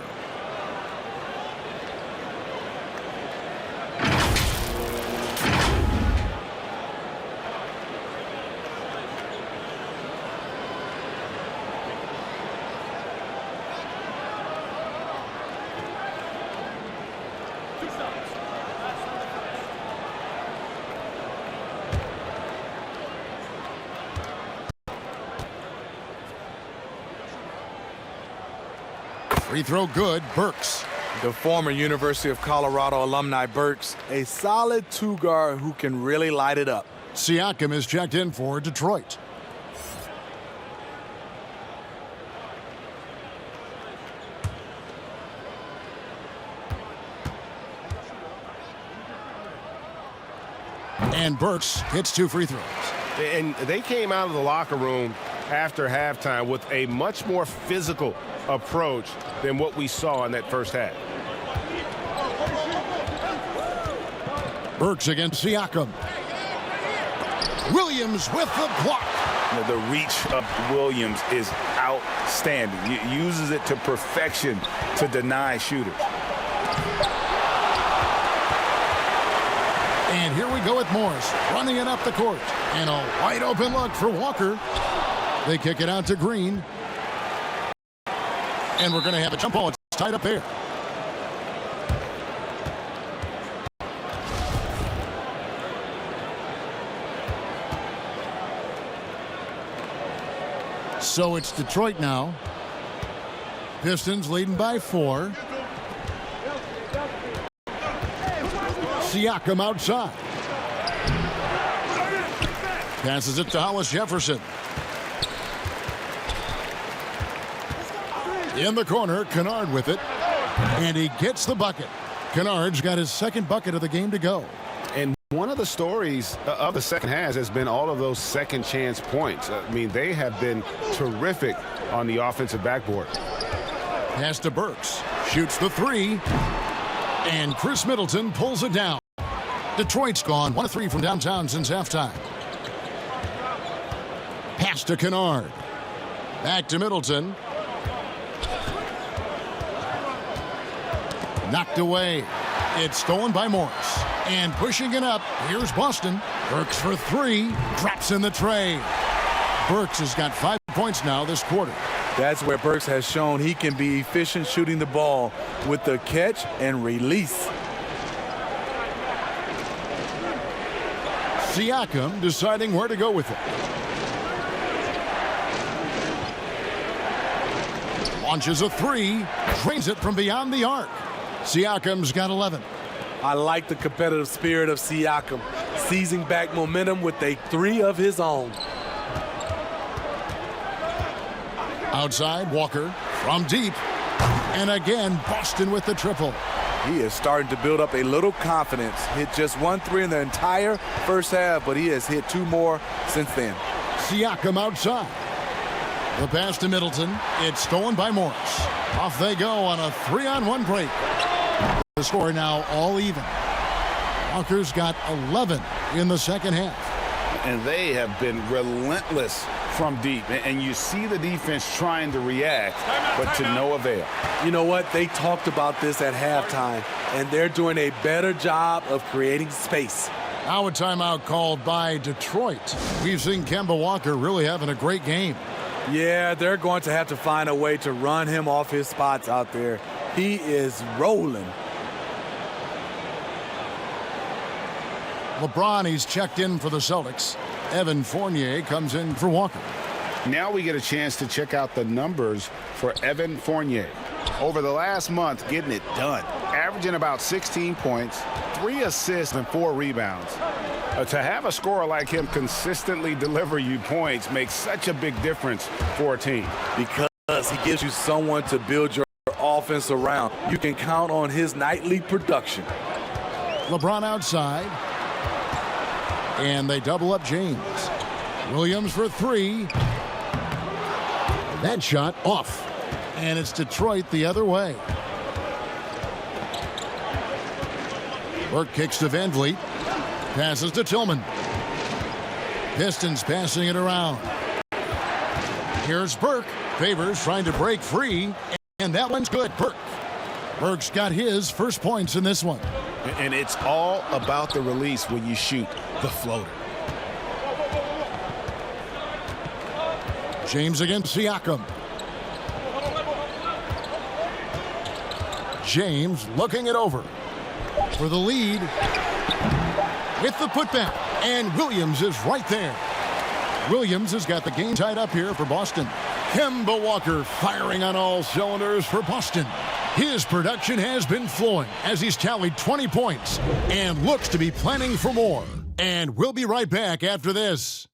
Free throw good, Burks. The former University of Colorado alumni Burks, a solid 2-guard who can really light it up. Siakam is checked in for Detroit. And Burks hits 2 free throws. And they came out of the locker room after halftime with a much more physical approach than what we saw in that first half. Burks against Siakam. Williams with the block. The reach of Williams is outstanding. He uses it to perfection to deny shooters. And here we go with Morris running it up the court. And a wide open look for Walker. They kick it out to Green. And we're going to have a jump ball. It's tied up there. So it's Detroit now. Pistons leading by 4. Siakam outside. Passes it to Hollis Jefferson. In the corner, Kennard with it. And he gets the bucket. Kennard's got his second bucket of the game to go. And one of the stories of the second half has been all of those second chance points. I mean, they have been terrific on the offensive backboard. Pass to Burks. Shoots the 3. And Chris Middleton pulls it down. Detroit's gone 1 of 3 from downtown since halftime. Pass to Kennard. Back to Middleton. Knocked away. It's stolen by Morris. And pushing it up, here's Boston. Burks for 3. Drops in the tray. Burks has got 5 points now this quarter. That's where Burks has shown he can be efficient shooting the ball with the catch and release. Siakam deciding where to go with it. Launches a 3. Drains it from beyond the arc. Siakam's got 11. I like the competitive spirit of Siakam, seizing back momentum with a 3 of his own. Outside, Walker from deep. And again, Boston with the triple. He is starting to build up a little confidence. Hit just 1 3 in the entire first half, but he has hit 2 more since then. Siakam outside. The pass to Middleton. It's stolen by Morris. Off they go on a 3-on-1 break. The score now all even. Walker's got 11 in the second half. And they have been relentless from deep. And you see the defense trying to react, but to no avail. You know what? They talked about this at halftime, and they're doing a better job of creating space. Now a timeout called by Detroit. We've seen Kemba Walker really having a great game. Yeah, they're going to have to find a way to run him off his spots out there. He is rolling. LeBron, he's checked in for the Celtics. Evan Fournier comes in for Walker. Now we get a chance to check out the numbers for Evan Fournier. Over the last month, getting it done. Averaging about 16 points, 3 assists, and 4 rebounds. To have a scorer like him consistently deliver you points makes such a big difference for a team. Because he gives you someone to build your offense around. You can count on his nightly production. LeBron outside. And they double up James. Williams for 3. That shot off. And it's Detroit the other way. Burke kicks to Van Vliet. Passes to Tillman. Pistons passing it around. Here's Burke. Favors trying to break free. And that one's good. Burke's got his first points in this one. And it's all about the release when you shoot the floater. James against Siakam. James looking it over for the lead with the putback. And Williams is right there. Williams has got the game tied up here for Boston. Kemba Walker firing on all cylinders for Boston. His production has been flowing as he's tallied 20 points and looks to be planning for more. And we'll be right back after this.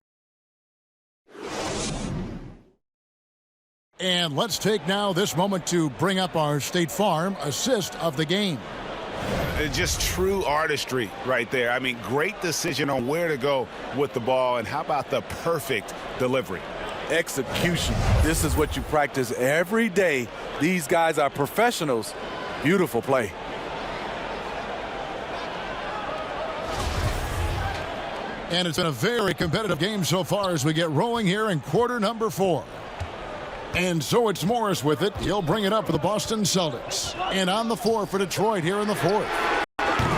And let's take now this moment to bring up our State Farm assist of the game. Just true artistry right there. I mean, great decision on where to go with the ball, and how about the perfect delivery? Execution. This is what you practice every day. These guys are professionals. Beautiful play. And it's been a very competitive game so far as we get rolling here in quarter number 4. And so it's Morris with it. He'll bring it up for the Boston Celtics. And on the floor for Detroit here in the 4th.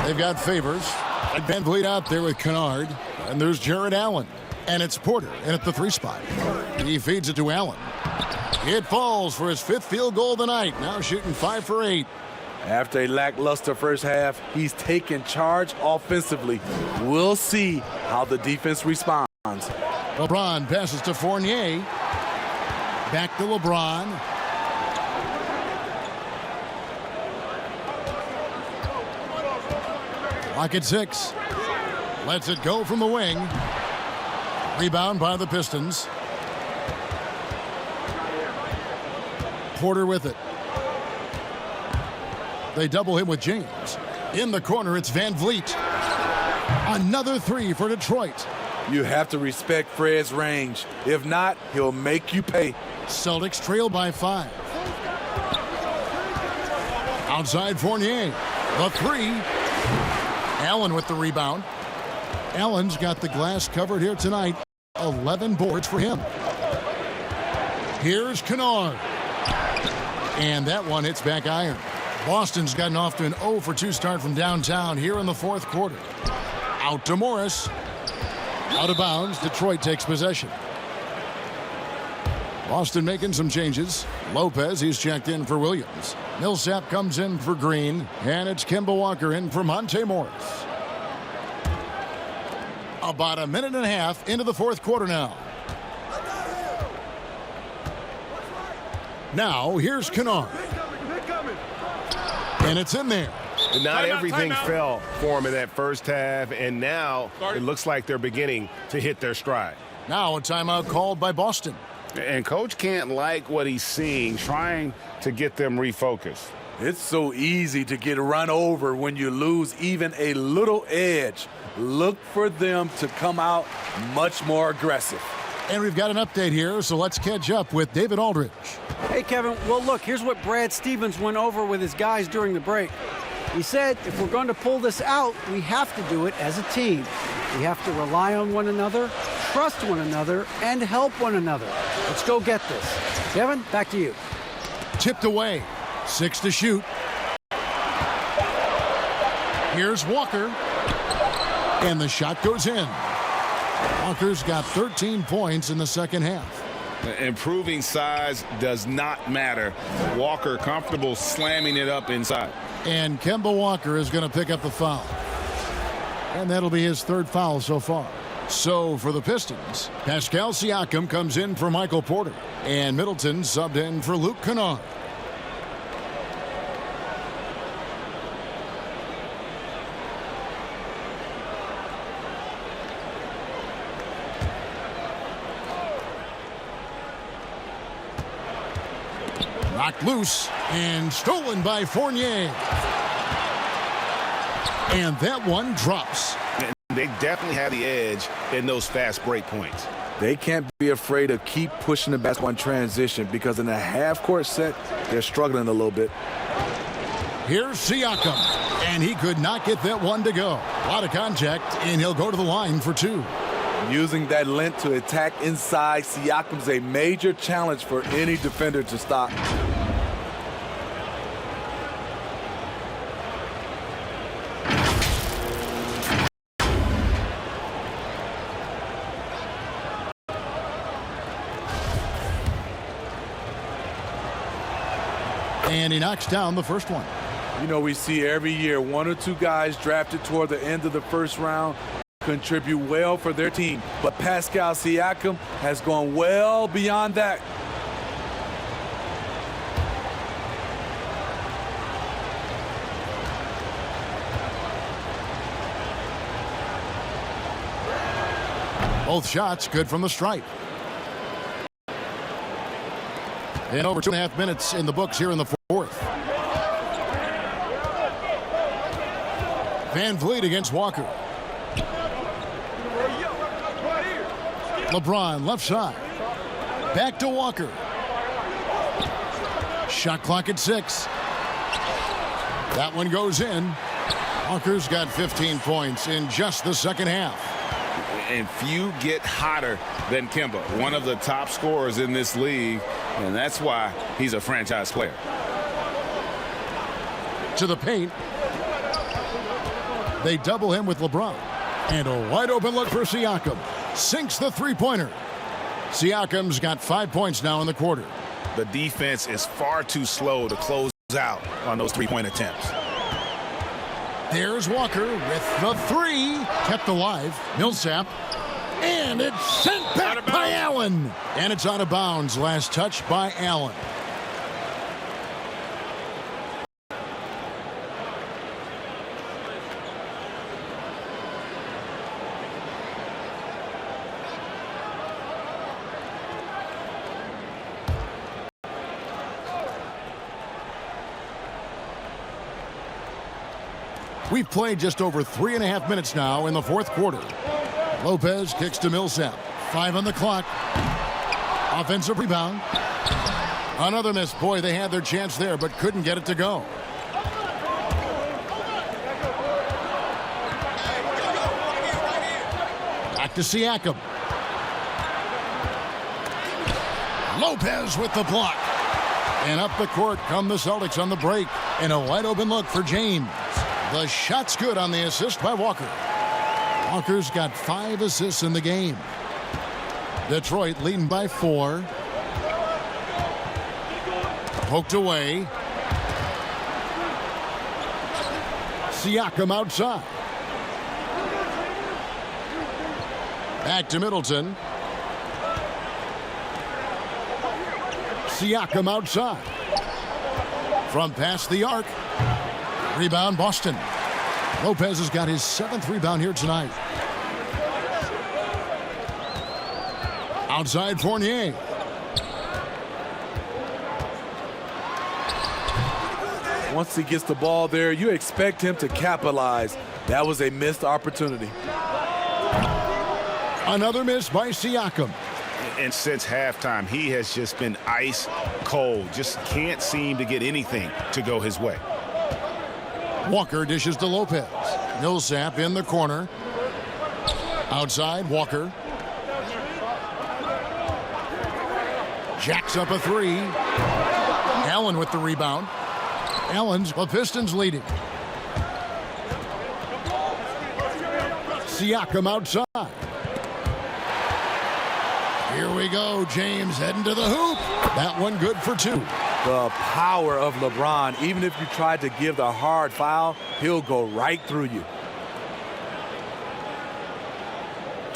They've got Favors and Van Vliet out there with Kennard. And there's Jared Allen. And it's Porter in at the 3 spot. He feeds it to Allen. It falls for his 5th field goal of the night. Now shooting 5 for 8. After a lackluster first half, he's taken charge offensively. We'll see how the defense responds. LeBron passes to Fournier. Back to LeBron. Clock at 6. Lets it go from the wing. Rebound by the Pistons. Porter with it. They double him with James. In the corner, it's Van Vliet. Another 3 for Detroit. You have to respect Fred's range. If not, he'll make you pay. Celtics trail by 5. Outside Fournier. The 3. Allen with the rebound. Allen's got the glass covered here tonight. 11 boards for him. Here's Kennard. And that one hits back iron. Boston's gotten off to an 0 for 2 start from downtown here in the 4th quarter. Out to Morris. Out of bounds. Detroit takes possession. Boston making some changes. Lopez, he's checked in for Williams. Millsap comes in for Green. And it's Kemba Walker in for Monte Morris. About a minute and a half into the 4th quarter now. Now, here's Kennard. And it's in there. Not everything fell for him in that first half, and now it looks like they're beginning to hit their stride. Now a timeout called by Boston. And Coach can't like what he's seeing, trying to get them refocused. It's so easy to get run over when you lose even a little edge. Look for them to come out much more aggressive. And we've got an update here, so let's catch up with David Aldridge. Hey, Kevin. Well, look, here's what Brad Stevens went over with his guys during the break. He said if we're going to pull this out, we have to do it as a team. We have to rely on one another, trust one another, and help one another. Let's go get this. Kevin, back to you. Tipped away. 6 to shoot. Here's Walker. And the shot goes in. Walker's got 13 points in the second half. Improving size does not matter. Walker comfortable slamming it up inside. And Kemba Walker is going to pick up the foul. And that'll be his 3rd foul so far. So for the Pistons, Pascal Siakam comes in for Michael Porter. And Middleton subbed in for Luke Kennard. Knocked loose and stolen by Fournier. And that one drops. They definitely have the edge in those fast break points. They can't be afraid to keep pushing the basketball in transition because in a half-court set, they're struggling a little bit. Here's Siakam, and he could not get that one to go. A lot of contact, and he'll go to the line for 2. Using that length to attack inside, Siakam's a major challenge for any defender to stop. And he knocks down the first one. You know, we see every year 1 or 2 guys drafted toward the end of the first round contribute well for their team. But Pascal Siakam has gone well beyond that. Both shots good from the stripe. And over 2.5 minutes in the books here in the 4th. Van Vliet against Walker. LeBron left side. Back to Walker. Shot clock at 6. That one goes in. Walker's got 15 points in just the second half. And few get hotter than Kemba, one of the top scorers in this league, and that's why he's a franchise player. To the paint. They double him with LeBron. And a wide open look for Siakam. Sinks the three-pointer. Siakam's got 5 points now in the quarter. The defense is far too slow to close out on those three-point attempts. There's Walker with the three. Kept alive. Millsap. And it's sent back by Allen. And it's out of bounds. Last touch by Allen. We've played just over 3.5 minutes now in the fourth quarter. Lopez kicks to Millsap. 5 on the clock. Offensive rebound. Another miss. Boy, they had their chance there, but couldn't get it to go. Back to Siakam. Lopez with the block. And up the court come the Celtics on the break. And a wide open look for James. The shot's good on the assist by Walker. Walker's got 5 assists in the game. Detroit leading by 4. Poked away. Siakam outside. Back to Middleton. Siakam outside. From past the arc. Rebound, Boston. Lopez has got his 7th rebound here tonight. Outside Fournier. Once he gets the ball there, you expect him to capitalize. That was a missed opportunity. Another miss by Siakam. And since halftime, he has just been ice cold. Just can't seem to get anything to go his way. Walker dishes to Lopez. Millsap in the corner. Outside, Walker. Jacks up a 3. Allen with the rebound. Allen's the Pistons leading. Siakam outside. Here we go. James heading to the hoop. That one good for 2. The power of LeBron. Even if you tried to give the hard foul, he'll go right through you.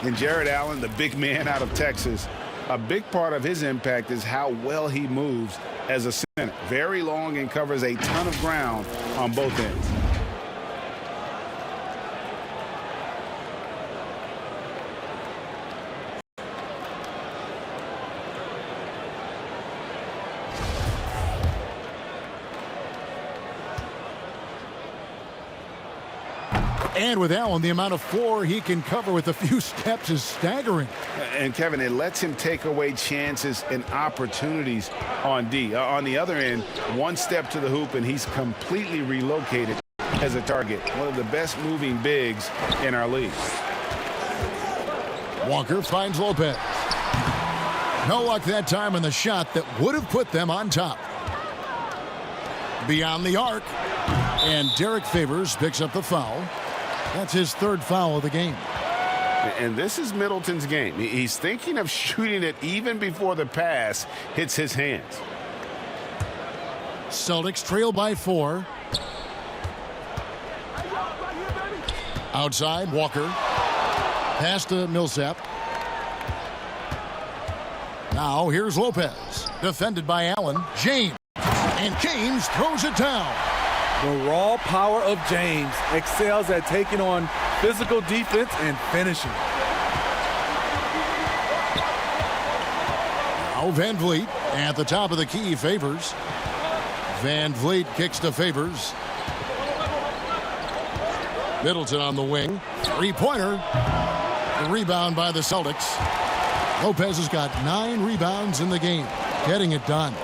And Jared Allen, the big man out of Texas, a big part of his impact is how well he moves as a center. Very long and covers a ton of ground on both ends. And with Allen, the amount of floor he can cover with a few steps is staggering. And, Kevin, it lets him take away chances and opportunities on D. On the other end, one step to the hoop, and he's completely relocated as a target. One of the best moving bigs in our league. Walker finds Lopez. No luck that time on the shot that would have put them on top. Beyond the arc. And Derek Favors picks up the foul. That's his 3rd foul of the game. And this is Middleton's game. He's thinking of shooting it even before the pass hits his hands. Celtics trail by 4. Outside, Walker. Pass to Millsap. Now here's Lopez. Defended by Allen. James. And James throws it down. The raw power of James excels at taking on physical defense and finishing. Now Van Vliet at the top of the key. Favors. Van Vliet kicks to Favors. Middleton on the wing. Three-pointer. The rebound by the Celtics. Lopez has got 9 rebounds in the game. Getting it done.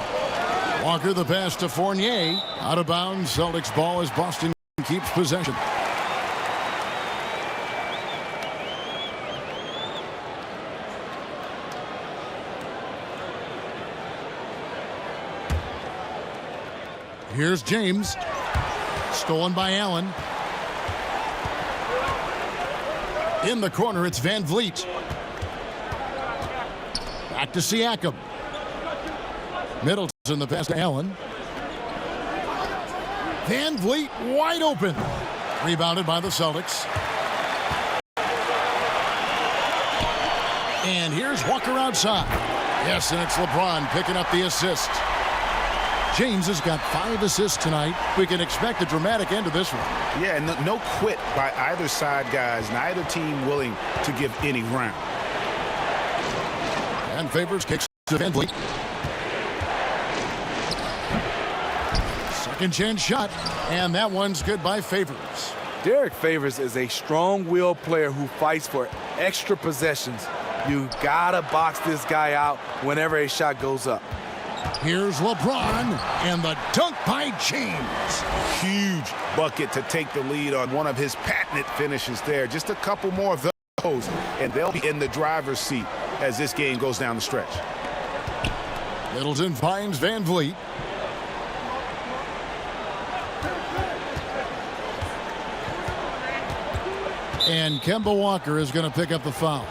Walker the pass to Fournier. Out of bounds. Celtics ball as Boston keeps possession. Here's James. Stolen by Allen. In the corner, it's Van Vliet. Back to Siakam. Middleton the pass to Allen. Van Vliet wide open. Rebounded by the Celtics. And here's Walker outside. Yes, and it's LeBron picking up the assist. James has got 5 assists tonight. We can expect a dramatic end to this one. Yeah, no quit by either side, guys. Neither team willing to give any ground. And Favors kicks to Van Vliet. Second chance shot, and that one's good by Favors. Derek Favors is a strong-willed player who fights for extra possessions. You gotta box this guy out whenever a shot goes up. Here's LeBron, and the dunk by James. Huge bucket to take the lead on one of his patented finishes there. Just a couple more of those, and they'll be in the driver's seat as this game goes down the stretch. Middleton finds Van Vliet. And Kemba Walker is going to pick up the foul.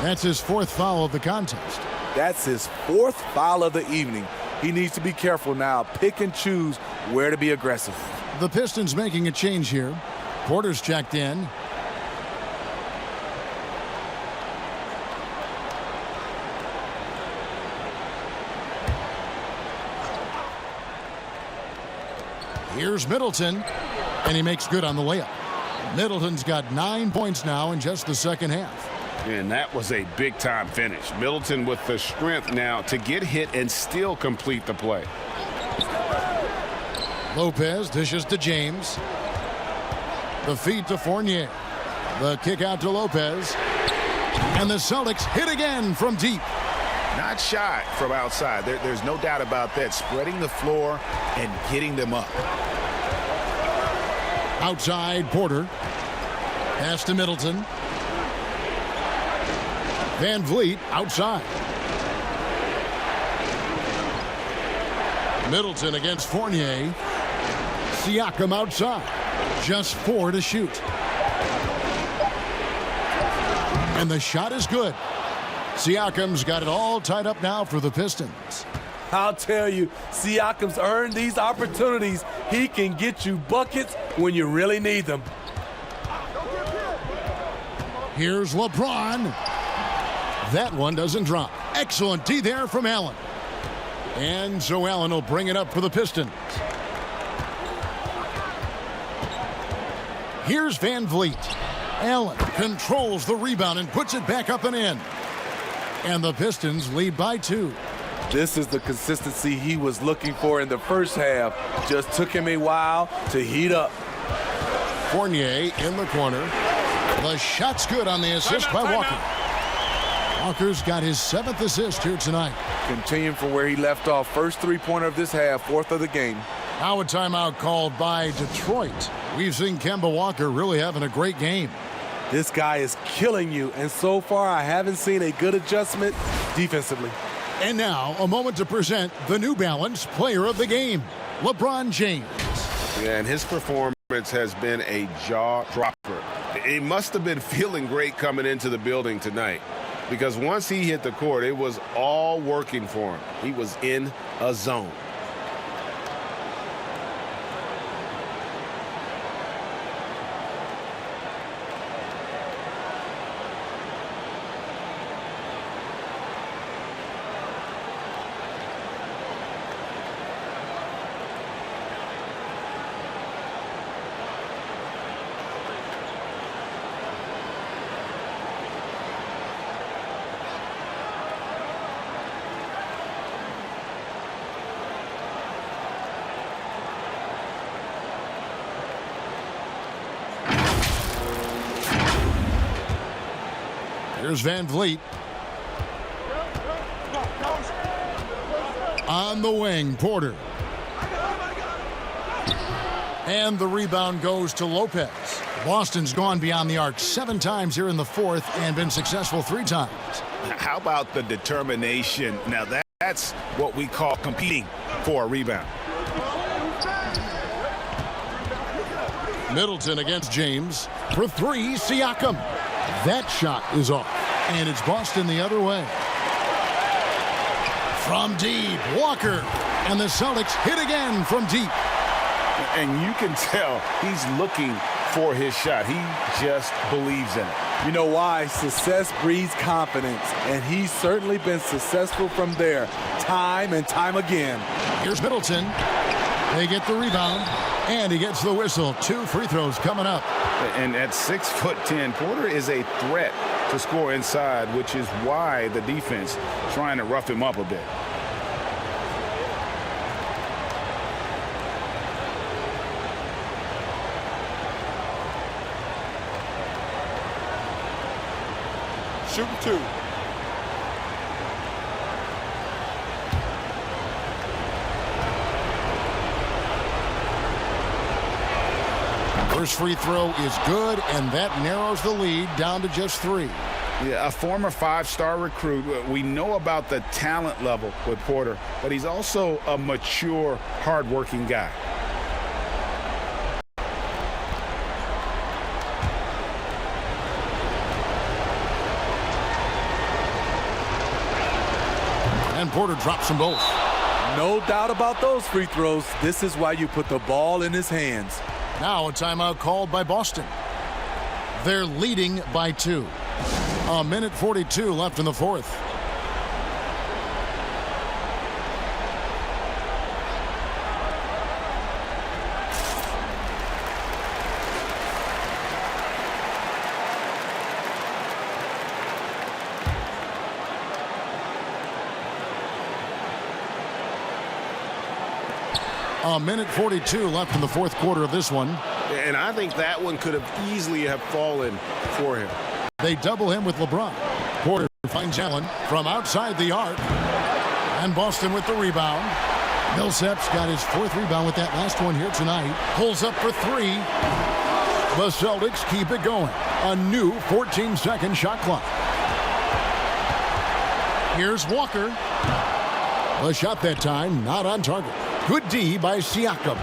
That's his 4th foul of the contest. That's his 4th foul of the evening. He needs to be careful now. Pick and choose where to be aggressive. The Pistons making a change here. Porter's checked in. Here's Middleton, and he makes good on the layup. Middleton's got 9 points now in just the second half. And that was a big-time finish. Middleton with the strength now to get hit and still complete the play. Lopez dishes to James. The feed to Fournier. The kick out to Lopez. And the Celtics hit again from deep. Not shy from outside. There's no doubt about that. Spreading the floor and getting them up. Outside, Porter. Pass to Middleton. Van Vliet outside. Middleton against Fournier. Siakam outside. Just 4 to shoot. And the shot is good. Siakam's got it all tied up now for the Pistons. I'll tell you, Siakam's earned these opportunities. He can get you buckets when you really need them. Here's LeBron. That one doesn't drop. Excellent D there from Allen. And so Allen will bring it up for the Pistons. Here's Van Vliet. Allen controls the rebound and puts it back up and in. And the Pistons lead by 2. This is the consistency he was looking for in the first half. Just took him a while to heat up. Fournier in the corner. The shot's good on the assist by Walker. Walker's got his 7th assist here tonight. Continuing from where he left off. First 3-pointer of this half, 4th of the game. Now a timeout called by Detroit. We've seen Kemba Walker really having a great game. This guy is killing you, and so far I haven't seen a good adjustment defensively. And now a moment to present the New Balance Player of the Game, LeBron James. Yeah, and his performance has been a jaw-dropper. He must have been feeling great coming into the building tonight, because once he hit the court, it was all working for him. He was in a zone. Here's Van Vliet. On the wing, Porter. And the rebound goes to Lopez. Boston's gone beyond the arc 7 times here in the fourth and been successful 3 times. How about the determination? Now that's what we call competing for a rebound. Middleton against James. For 3, Siakam. That shot is off. And it's Boston the other way. From deep, Walker. And the Celtics hit again from deep. And you can tell he's looking for his shot. He just believes in it. You know why? Success breeds confidence, and he's certainly been successful from there time and time again. Here's Middleton. They get the rebound, and he gets the whistle. 2 free throws coming up. And at 6'10", Porter is a threat to score inside, which is why the defense trying to rough him up a bit. Shooting 2. First free throw is good, and that narrows the lead down to just 3. Yeah, a former 5-star recruit. We know about the talent level with Porter, but he's also a mature, hard-working guy. And Porter drops them both. No doubt about those free throws. This is why you put the ball in his hands. Now a timeout called by Boston. They're leading by 2. 1:42 left in the fourth. A 1:42 left in the fourth quarter of this one. And I think that one could have easily have fallen for him. They double him with LeBron. Porter finds Allen from outside the arc. And Boston with the rebound. Millsap's got his 4th rebound with that last one here tonight. Pulls up for 3. The Celtics keep it going. A new 14-second shot clock. Here's Walker. The shot that time not on target. Good D by Siakam.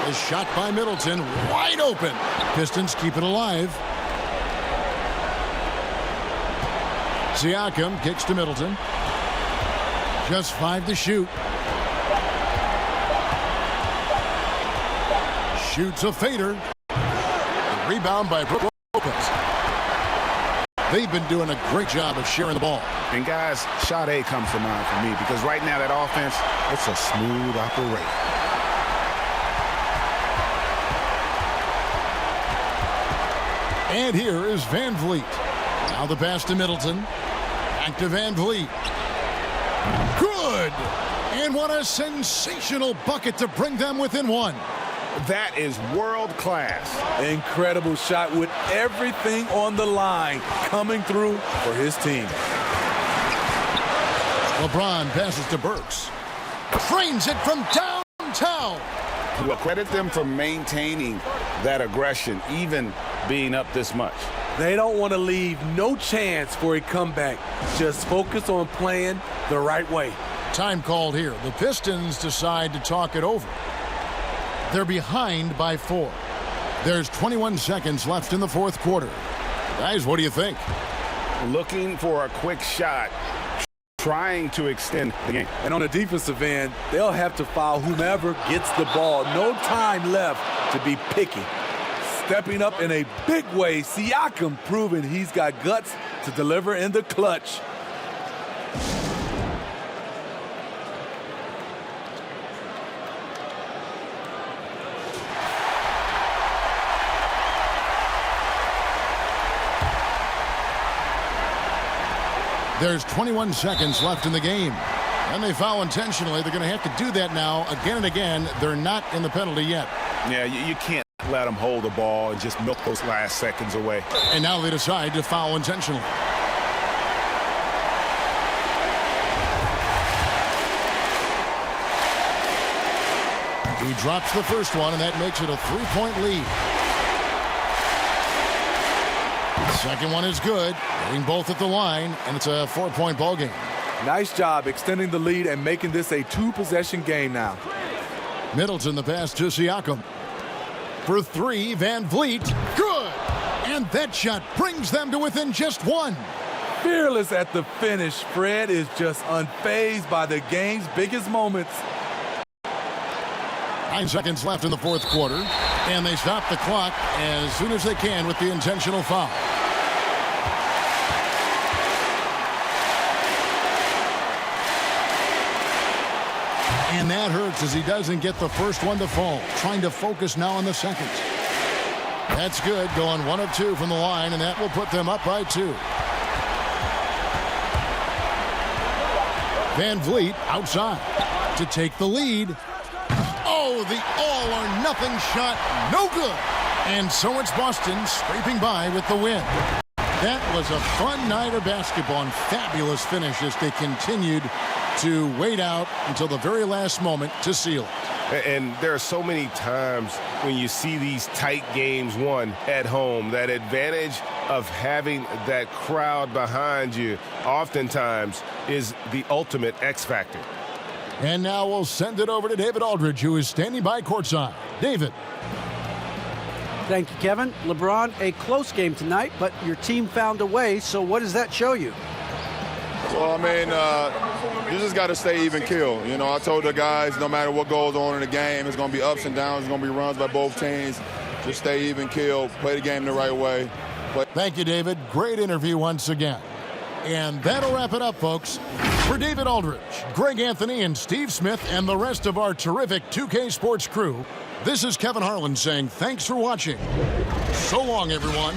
The shot by Middleton, wide open. Pistons keep it alive. Siakam kicks to Middleton. Just 5 to shoot. Shoots a fader. Rebound by Brook Lopez. They've been doing a great job of sharing the ball. And guys, shot A comes to mind for me because right now that offense, it's a smooth operation. And here is Van Vliet. Now the pass to Middleton. Back to Van Vliet. Good! And what a sensational bucket to bring them within 1. That is world class. Incredible shot with everything on the line coming through for his team. LeBron passes to Burks. Frames it from downtown. Well, credit them for maintaining that aggression, even being up this much. They don't want to leave no chance for a comeback. Just focus on playing the right way. Time called here. The Pistons decide to talk it over. They're behind by 4. There's 21 seconds left in the fourth quarter. Guys, what do you think? Looking for a quick shot, trying to extend the game. And on the defensive end, they'll have to foul whomever gets the ball. No time left to be picky. Stepping up in a big way, Siakam proving he's got guts to deliver in the clutch. There's 21 seconds left in the game. And they foul intentionally. They're going to have to do that now again and again. They're not in the penalty yet. Yeah, you can't let them hold the ball and just milk those last seconds away. And now they decide to foul intentionally. He drops the first one, and that makes it a 3-point lead. The second one is good, hitting both at the line, and it's a 4-point ball game. Nice job extending the lead and making this a 2-possession game now. Middleton the pass to Siakam. For 3, Van Vliet. Good! And that shot brings them to within just 1. Fearless at the finish. Fred is just unfazed by the game's biggest moments. 9 seconds left in the fourth quarter, and they stop the clock as soon as they can with the intentional foul. And that hurts as he doesn't get the first one to fall. Trying to focus now on the second. That's good, going 1 of 2 from the line, and that will put them up by 2. Van Vliet outside to take the lead. Oh, the all-or-nothing shot, no good. And so it's Boston scraping by with the win. That was a fun night of basketball and fabulous finish as they continued to wait out until the very last moment to seal it. And there are so many times when you see these tight games won at home, that advantage of having that crowd behind you oftentimes is the ultimate X factor. And now we'll send it over to David Aldridge, who is standing by courtside. David. Thank you, Kevin. LeBron, a close game tonight, but your team found a way, so what does that show you? Well, I mean, you just got to stay even keel. You know, I told the guys no matter what goes on in the game, it's going to be ups and downs. It's going to be runs by both teams. Just stay even keel, play the game the right way. Thank you, David. Great interview once again. And that'll wrap it up, folks. For David Aldridge, Greg Anthony, and Steve Smith, and the rest of our terrific 2K Sports crew, this is Kevin Harlan saying thanks for watching. So long, everyone.